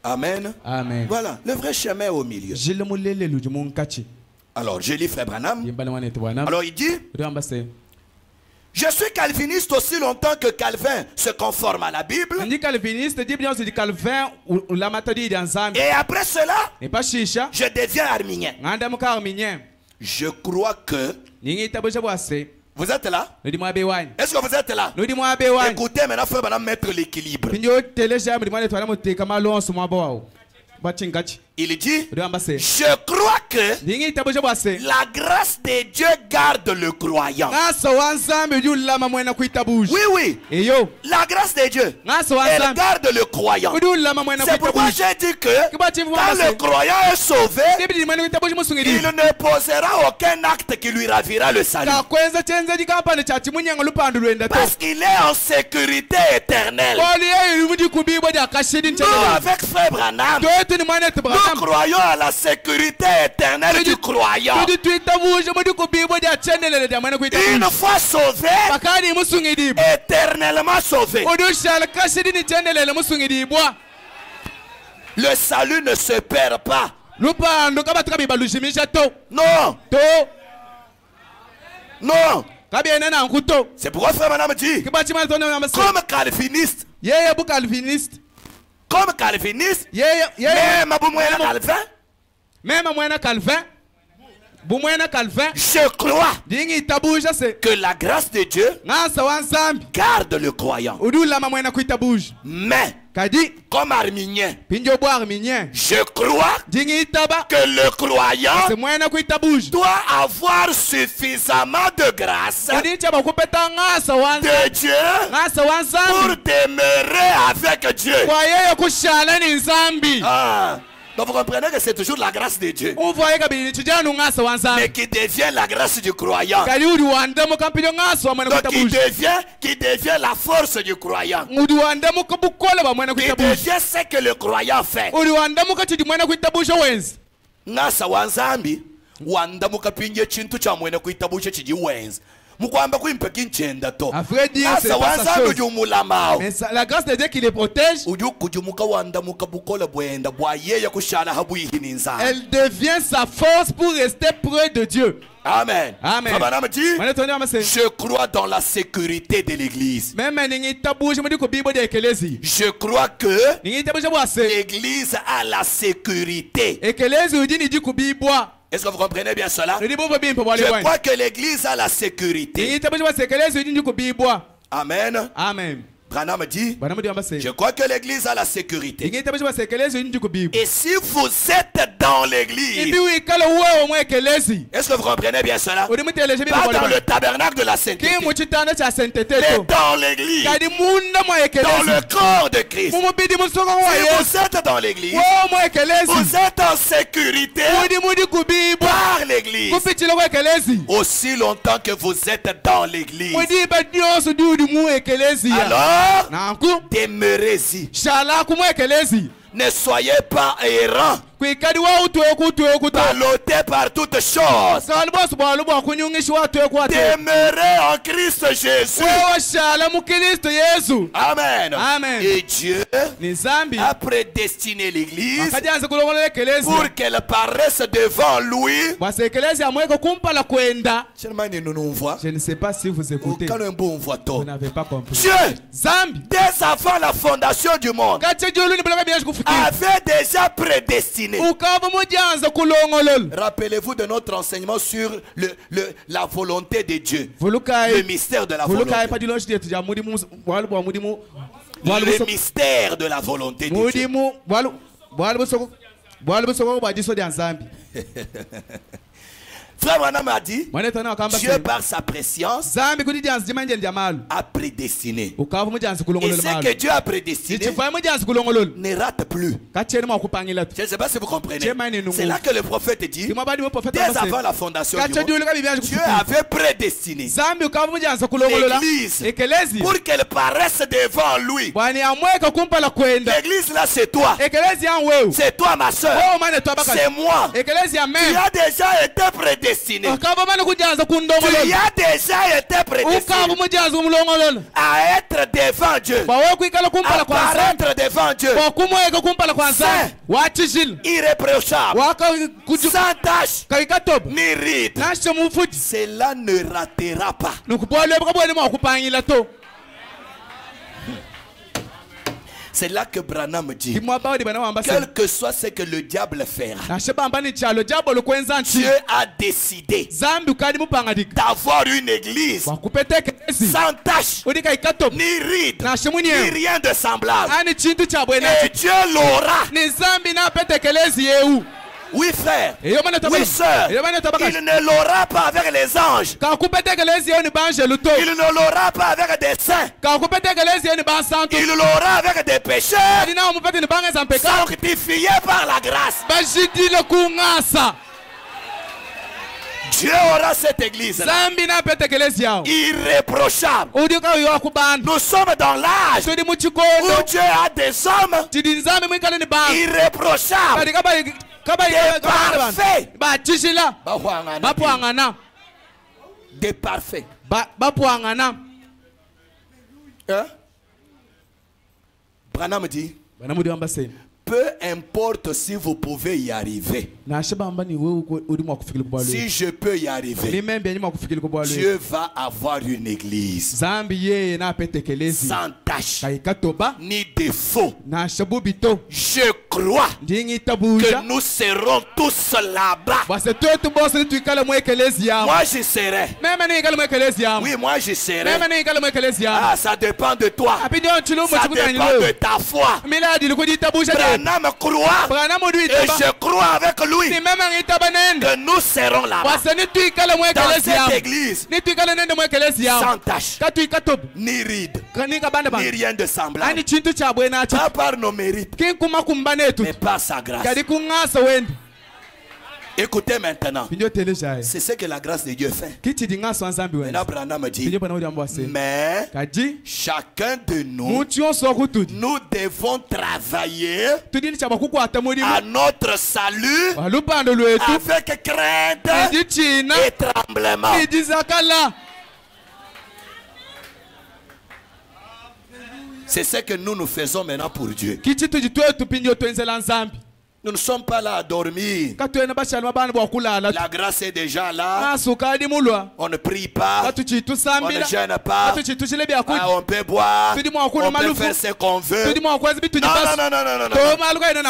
Amen. Amen. Voilà, le vrai chemin est au milieu. Alors, je lis frère Branham. Alors, il dit, je suis calviniste aussi longtemps que Calvin se conforme à la Bible. Et après cela, je deviens arminien. Je crois que... Vous êtes là? Est-ce que vous êtes là? Écoutez maintenant, frère Branham, mettre l'équilibre. Il dit, je crois que la grâce de Dieu garde le croyant. Oui, oui. La grâce de Dieu, elle garde le croyant. C'est pourquoi j'ai dit que quand le croyant est sauvé, il ne posera aucun acte qui lui ravira le salut. Parce qu'il est en sécurité éternelle. Nous, avec Frère Branham, nous croyons à la sécurité éternelle du croyant. Une fois sauvé, éternellement sauvé. Le salut ne se perd pas. Non. Non. C'est pourquoi Frère Branham dit, comme calviniste, même Calvin, je crois que la grâce de Dieu garde le croyant. Mais comme arminien, je crois que le croyant doit avoir suffisamment de grâce de Dieu pour demeurer avec Dieu. Donc vous comprenez que c'est toujours la grâce de Dieu, mais qui devient la grâce du croyant. Donc qui devient la force du croyant, qui devient ce que le croyant fait. Ngasa wanzambi wandamuka pinye chintu cha mwene kuitabusha chijiwenzi. Mukwamba kuimpeka inchenda to. Ngasa wanzambi jumulamao. Mais la grâce de Dieu qui les protège. Elle devient sa force pour rester près de Dieu. Amen. Amen. Je crois dans la sécurité de l'église. Je crois que l'église a la sécurité. Est-ce que vous comprenez bien cela? Je crois que l'église a la sécurité. Amen. Amen. Branham dit, je crois que l'église a la sécurité. Et si vous êtes dans l'église, est-ce que vous comprenez bien cela? Pas dans le tabernacle de la sainteté, mais dans l'église, dans le corps de Christ. Si vous êtes dans l'église, vous êtes en sécurité par l'église. Aussi longtemps que vous êtes dans l'église, alors demeurez-y. Ne soyez pas errants, ballottés par toutes choses. Demeurez en Christ Jésus. Amen. Amen. Et Dieu a prédestiné l'église pour qu'elle paraisse devant lui. Je ne sais pas si vous écoutez. Vous n'avez pas compris. Dieu, dès avant la fondation du monde, avait déjà prédestiné. Rappelez-vous de notre enseignement sur la volonté de Dieu. Le mystère de la volonté. Le mystère de la volonté de Dieu. Frère Branham a dit, Dieu par sa préscience a prédestiné. Et ce que Dieu a prédestiné ne rate plus. Je ne sais pas si vous comprenez. C'est là que le prophète dit, dès avant la fondation du monde, Dieu avait prédestiné l'église pour qu'elle paraisse devant lui. L'église là, c'est toi. C'est toi, ma soeur. C'est moi. Tu as déjà été prédestiné. Tu as déjà été prédestiné à être devant Dieu, à apparaître devant Dieu, saint, irréprochable, sans tache ni ride. Cela ne ratera pas. C'est là que Branham dit, quel que soit ce que le diable fera, Dieu a décidé d'avoir une église sans tache, ni ride, ni rien de semblable. Et Dieu l'aura. Oui frère, oui sœur, il ne l'aura pas avec les anges. Il ne l'aura pas avec des saints. Il l'aura avec des pécheurs sanctifiés par la grâce. Dieu aura cette église irréprochable. Nous sommes dans l'âge où Dieu a des hommes irréprochables, des parfaits. Hein? Branham dit, peu importe si vous pouvez y arriver. Si je peux y arriver, Dieu va avoir une église sans tache ni défaut. Je crois que nous serons tous là-bas. Moi j'y serai. Oui, moi j'y serai. Ah, ça dépend de toi. Ça dépend de ta foi. Branham croit et je crois avec lui que nous serons là-bas dans cette église sans tache, ni ride, ni rien de semblable, pas par nos mérites mais par sa grâce. Écoutez maintenant, c'est ce que la grâce de Dieu fait. Maintenant Branham dit, mais chacun de nous, nous devons travailler à notre salut avec crainte et tremblement. C'est ce que nous faisons maintenant pour Dieu. Nous ne sommes pas là à dormir. La grâce est déjà là. On ne prie pas. On ne gêne pas. On peut boire. On peut faire ce qu'on veut. Non.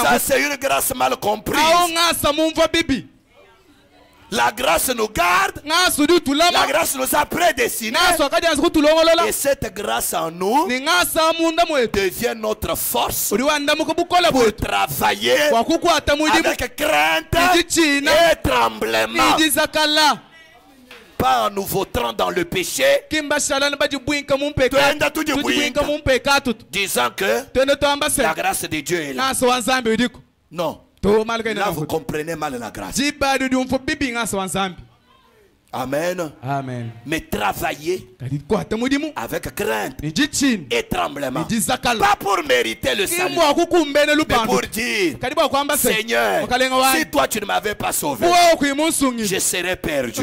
Ça c'est une grâce mal comprise. La grâce nous garde. La grâce nous a prédestinés. Et cette grâce en nous devient notre force pour travailler avec crainte et tremblement. Pas en nous vautrant dans le péché, disant que la grâce de Dieu est là. Non. Là, vous comprenez mal la grâce. Amen. Amen. Mais travailler avec crainte et tremblement. Pas pour mériter le salut, mais pour dire, Seigneur, si toi tu ne m'avais pas sauvé, je serais perdu.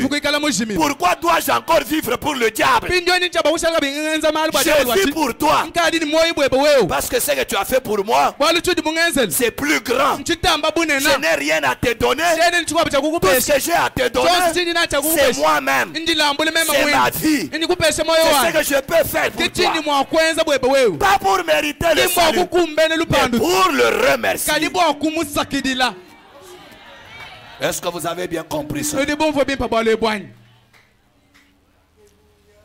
Pourquoi dois-je encore vivre pour le diable? Je vis pour toi. Parce que ce que tu as fait pour moi, c'est plus grand. Je n'ai rien à te donner. Tout ce que j'ai à te donner, c'est moi-même. C'est ma vie. C'est ce que je peux faire pour toi. Pas pour mériter le salut, mais pour le remercier. Est-ce que vous avez bien compris ça?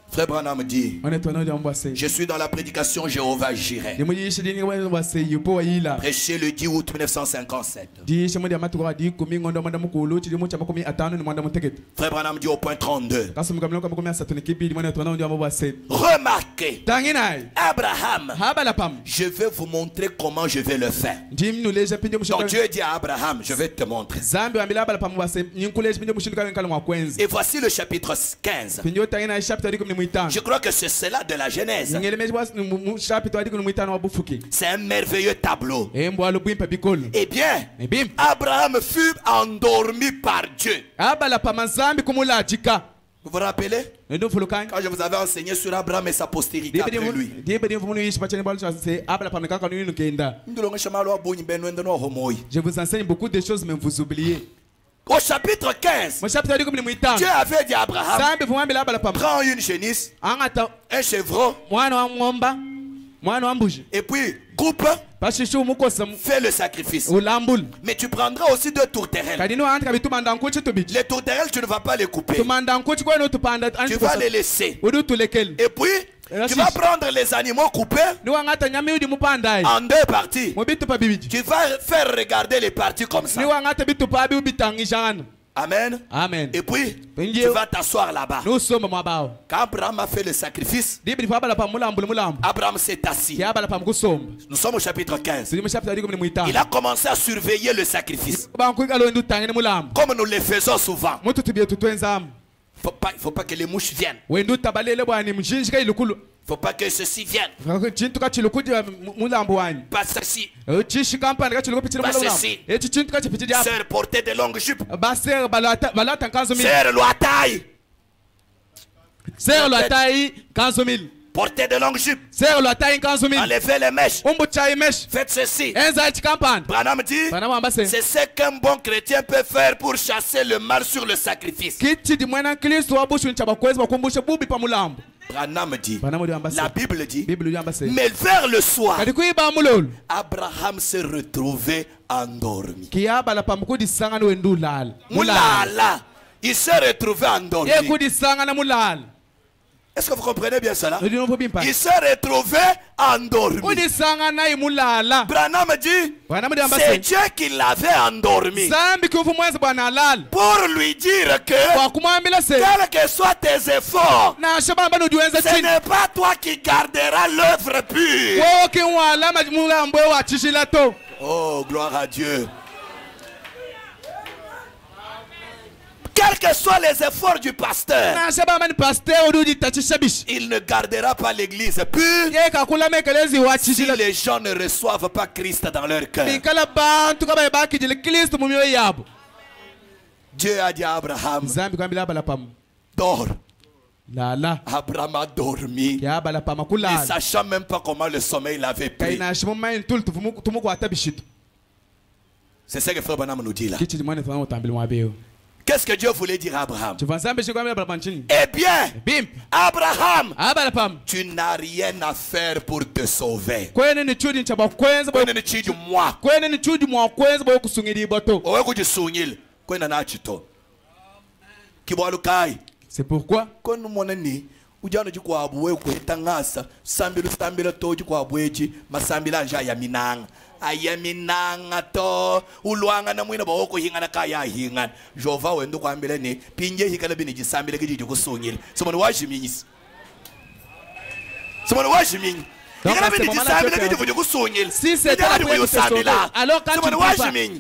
Frère Branham dit, je suis dans la prédication Jéhovah Jireh. Prêché le 10 août 1957. Frère Branham dit au point 32. Remarquez, Abraham, je vais vous montrer comment je vais le faire. Donc Dieu dit à Abraham, je vais te montrer. Et voici le chapitre 15. Je crois que c'est cela de la Genèse. C'est un merveilleux tableau. Eh bien, Abraham fut endormi par Dieu. Vous vous rappelez? Quand je vous avais enseigné sur Abraham et sa postérité après lui. Je vous enseigne beaucoup de choses, mais vous oubliez. Au chapitre 15, Dieu avait dit à Abraham, prends une génisse, un chevreau, et puis coupe Fais le sacrifice. Mais tu prendras aussi 2 tourterelles. Les tourterelles, tu ne vas pas les couper. Tu vas les laisser. Et puis, tu vas prendre les animaux coupés en 2 parties. Tu vas faire regarder les parties comme ça. Amen. Amen. Et puis, tu vas t'asseoir là-bas. Quand Abraham a fait le sacrifice, Abraham s'est assis. Nous sommes au chapitre 15. Il a commencé à surveiller le sacrifice. Comme nous le faisons souvent. Il ne faut pas que les mouches viennent. Il ne faut pas que ceci vienne. Pas ceci. Pas ceci. Sœur, portez de longues jupes. Sœur, loi taille. Sœur, loi taille, 15 000. Portez de longues jupes. Enlevez les mèches. Faites ceci. Branham dit, c'est ce qu'un bon chrétien peut faire pour chasser le mal sur le sacrifice. Branham dit, la Bible dit, mais vers le soir, Abraham s'est retrouvé endormi. Moulala, il s'est retrouvé endormi. Est-ce que vous comprenez bien cela? Il s'est retrouvé endormi. Branham dit, c'est Dieu qui l'avait endormi. Pour lui dire que, quels que soient tes efforts, ce n'est pas toi qui garderas l'œuvre pure. Oh, gloire à Dieu. Quels que soient les efforts du pasteur, il ne gardera pas l'église pure si les gens ne reçoivent pas Christ dans leur cœur. Dieu a dit à Abraham, dors. Abraham a dormi, ne sachant même pas comment le sommeil l'avait pris. C'est ce que Frère Branham nous dit là. Qu'est-ce que Dieu voulait dire à Abraham? Eh bien, Abraham, tu n'as rien à faire pour te sauver. C'est pourquoi ayaminanga to ulwanga na mwina ba ko hingana kaya hingan jova wendo kwambele ne pinje hikala bini jisambile kiji kusungile somoni washiminyisi somoni washiminy hikala bini jisambile kiji kusungile si c'est la première, alors quand tu ne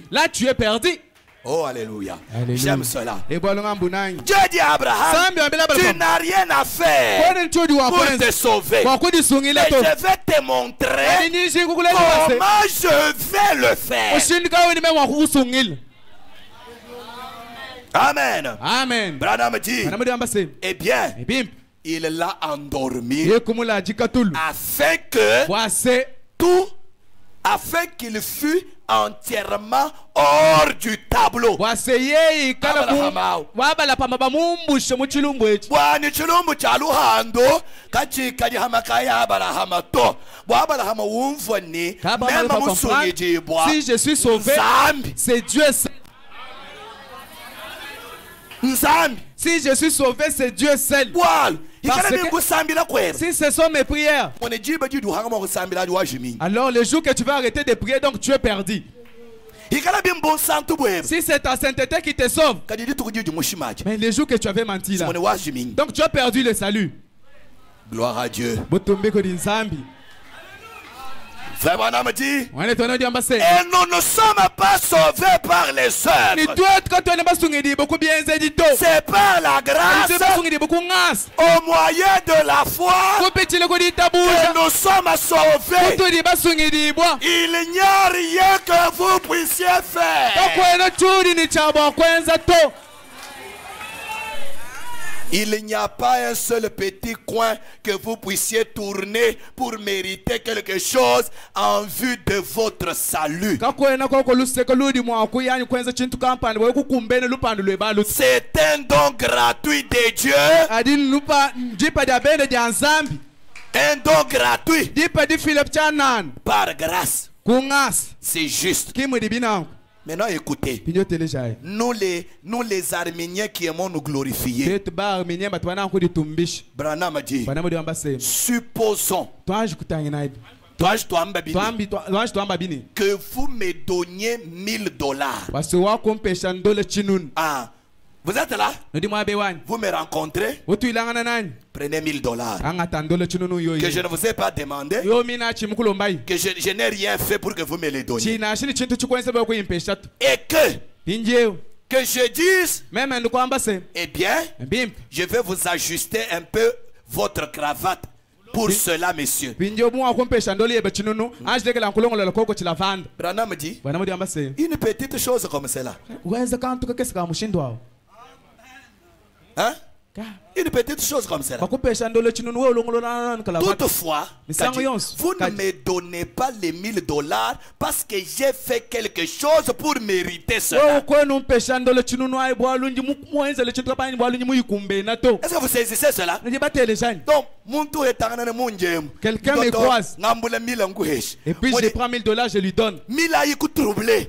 là tu es perdu. Oh, alléluia. J'aime cela. Dieu dit à Abraham, tu n'as rien à faire pour te sauver. Et je vais te montrer comment je vais le faire. Amen. Amen. Branham dit, eh bien, il l'a endormi afin qu'il fût entièrement hors du tableau. Bwani chilumbu cha luhando kachika hamakaya Abrahama to Abrahama wumvoni mema musungiji bwa. Si je suis sauvé, c'est Dieu. Si je suis sauvé, c'est Dieu seul. Parce que si ce sont mes prières, alors le jour que tu vas arrêter de prier, donc tu es perdu. Si c'est ta sainteté qui te sauve, mais le jour que tu avais menti là, donc tu as perdu le salut. Gloire à Dieu. Frère Branham dit, et nous ne sommes pas sauvés par les œuvres. C'est par la grâce, au moyen de la foi, que nous sommes sauvés. Il n'y a rien que vous puissiez faire. Il n'y a pas un seul petit coin que vous puissiez tourner pour mériter quelque chose en vue de votre salut. C'est un don gratuit de Dieu. Un don gratuit par grâce. C'est juste. Maintenant, écoutez. Nous les Arméniens qui aimons nous glorifier. Branham a dit, supposons que vous me donniez $1000. Ah, vous êtes là? Vous me rencontrez? Prenez $1000. Que je ne vous ai pas demandé. Que je n'ai rien fait pour que vous me les donniez. Et que je dise, eh bien, je vais vous ajuster un peu votre cravate. Pour cela, messieurs. Branham dit, une petite chose comme cela. Hein? Une petite chose comme cela. Toutefois, vous ne me donnez pas les $1000 parce que j'ai fait quelque chose pour mériter cela. Est-ce que vous saisissez cela? Donc, quelqu'un me croise. Et puis je prends $1000, je lui donne.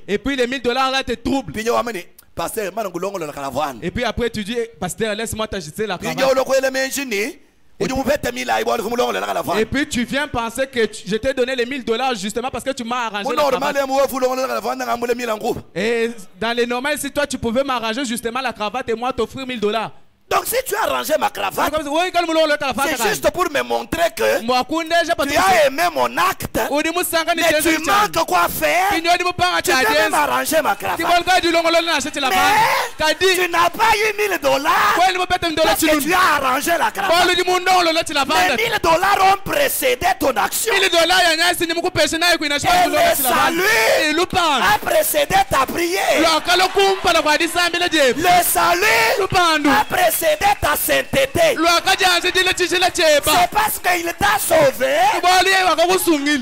Et puis les $1000 là te troublent. Et puis après tu dis, pasteur, laisse-moi t'ajuster la cravate. Et puis tu viens penser que je t'ai donné les $1000 justement parce que tu m'as arrangé la cravate. Et dans les normales, si toi tu pouvais m'arranger justement la cravate et moi t'offrir $1000. Donc si tu as arrangé ma cravate, c'est juste pour me montrer que tu as aimé mon acte, mais tu manques quoi faire. Tu as même arrangé ma cravate, mais tu n'as pas eu $1000 parce que tu as arrangé la cravate. Mais $1000 ont précédé ton action. Et le salut a précédé ta prière. Le salut a précédé ta sainteté. C'est parce qu'il t'a sauvé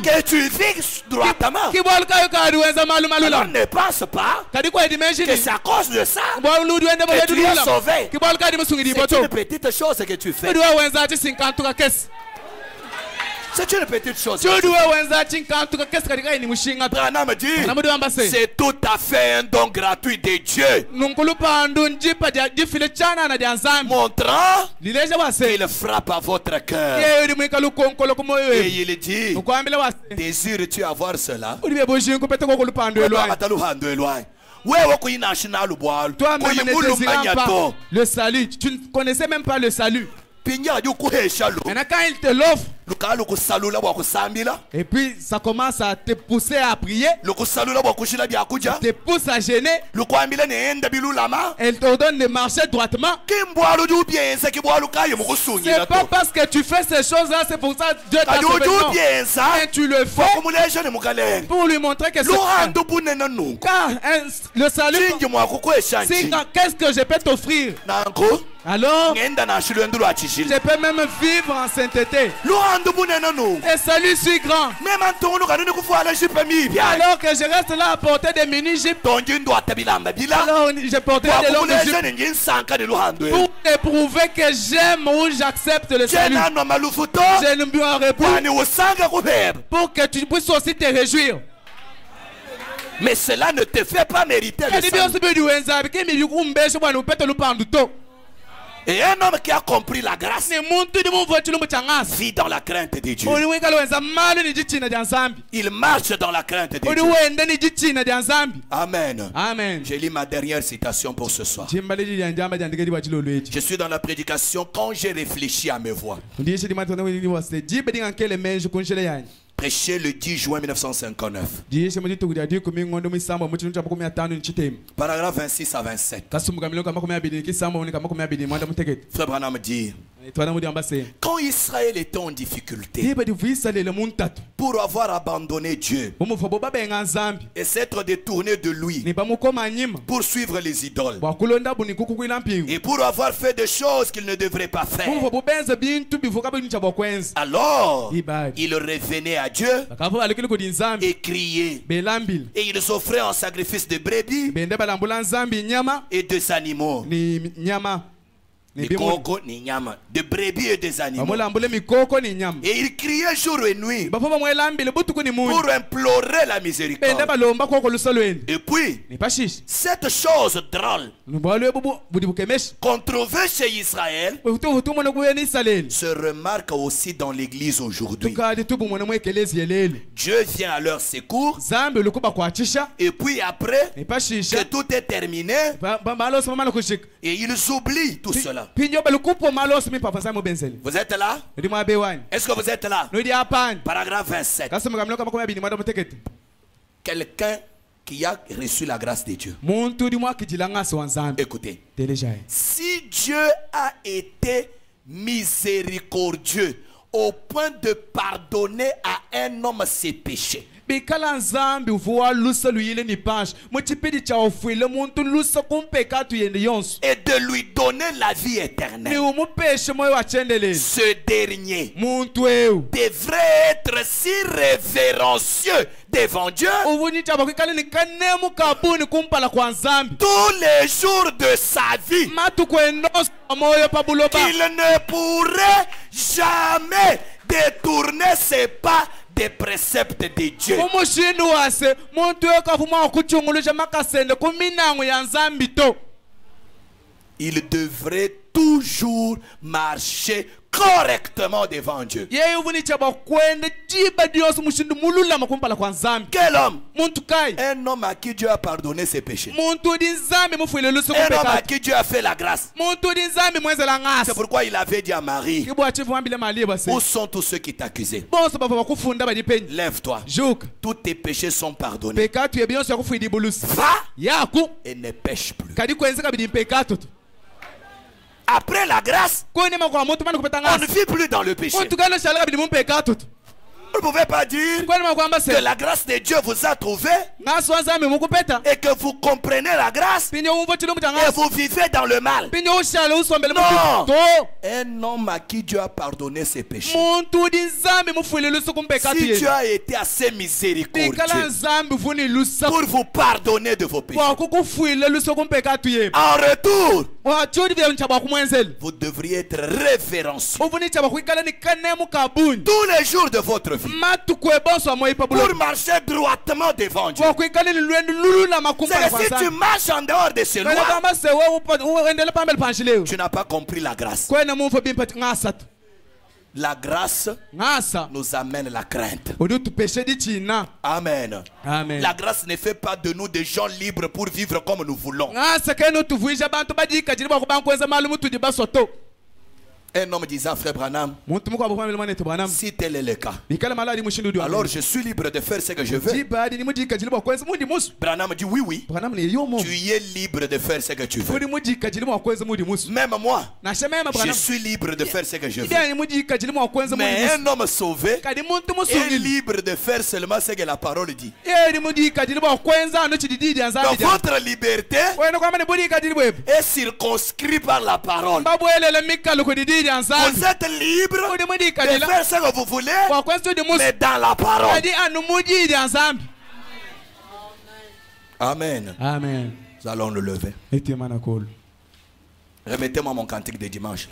que tu vis droitement. Alors ne pense pas que c'est à cause de ça que tu es sauvé. C'est une petite chose que tu fais. C'est une petite chose. Branham dit, c'est tout à fait un don gratuit de Dieu. Montrant qu'il frappe à votre cœur. Et il dit, désires-tu avoir cela? Toi-même ne désirant pas le salut, tu ne connaissais même pas le salut. Maintenant quand il te l'offre, et puis ça commence à te pousser à prier, te pousse à gêner, elle te donne de marcher droitement. C'est pas parce que tu fais ces choses là, c'est pour ça que Dieu t'a sauvé. Mais tu le fais pour lui montrer que c'est car le salut, qu'est-ce que je peux t'offrir? Alors, je peux même vivre en sainteté. Et salut si grand. Alors que je reste là à porter des mini-jupes. Alors je porterai des longues jupes pour éprouver que j'aime ou j'accepte le salut. Je ne boirai pas pour que tu puisses aussi te réjouir. Mais cela ne te fait pas mériter le salut. Et un homme qui a compris la grâce vit dans la crainte de Dieu. Il marche dans la crainte de Dieu. Amen. Amen. Je lis ma dernière citation pour ce soir. Je suis dans la prédication quand j'ai réfléchi à mes voix. Prêché le 10 juin 1959. Paragraphe 26 à 27. Frère Branham dit, quand Israël était en difficulté, pour avoir abandonné Dieu et s'être détourné de lui pour suivre les idoles et pour avoir fait des choses qu'il ne devrait pas faire, alors il revenait à Dieu et criait, et ils offraient un sacrifice de brebis et des animaux. de brebis et des animaux. Et il criait jour et nuit pour implorer la miséricorde. Et puis, cette chose drôle qu'on trouvait chez Israël se remarque aussi dans l'église aujourd'hui. Dieu vient à leur secours. Et puis après que tout est terminé, et ils oublient tout cela. Vous êtes là? Est-ce que vous êtes là? Paragraphe 27. Quelqu'un qui a reçu la grâce de Dieu. Écoutez. Si Dieu a été miséricordieux au point de pardonner à un homme ses péchés, et de lui donner la vie éternelle, ce dernier devrait être si révérencieux devant Dieu tous les jours de sa vie qu'il ne pourrait jamais détourner ses pas des préceptes de Dieu. Il devrait toujours marcher correctement devant Dieu. Quel homme? Un homme à qui Dieu a pardonné ses péchés. Un homme à qui Dieu a fait la grâce. C'est pourquoi il avait dit à Marie, où sont tous ceux qui t'accusaient? Lève-toi. Tous tes péchés sont pardonnés. Va et ne pêche plus. Après la grâce, on ne vit plus dans le péché. Vous ne pouvez pas dire que la grâce de Dieu vous a trouvé et que vous comprenez la grâce et vous vivez dans le mal. Non. Un homme à qui Dieu a pardonné ses péchés, si Dieu a été assez miséricordieux pour vous pardonner de vos péchés, en retour, vous devriez être révérencieux tous les jours de votre vie pour marcher droitement devant Dieu. C'est que si tu marches en dehors de ces lois, tu n'as pas compris la grâce. La grâce nous amène la crainte. Amen. Amen. La grâce ne fait pas de nous des gens libres pour vivre comme nous voulons. Un homme disait à frère Branham, si tel est le cas, alors je suis libre de faire ce que je veux. Branham dit oui, oui. Tu es libre de faire ce que tu veux. Même moi, je suis libre de faire ce que je veux. Mais un homme sauvé est libre de faire seulement ce que la parole dit. Donc votre liberté est circonscrite par la parole. Vous êtes libre de faire ce que vous voulez, mais dans la parole. Amen. Amen. Nous allons le lever. Remettez-moi mon cantique de dimanche.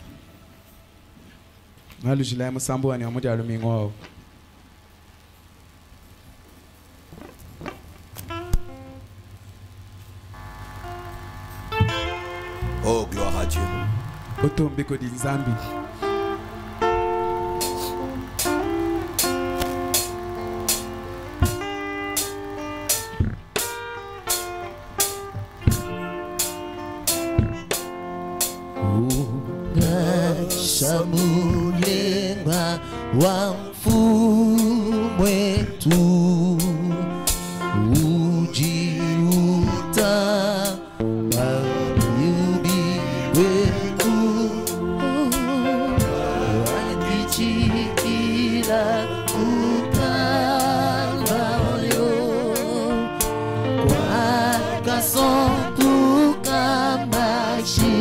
Oh, gloire à Dieu. Samulenga wa mfumwetu ujiuta bayubi wetu wadichikila ukalvario kwa kasontuka mashi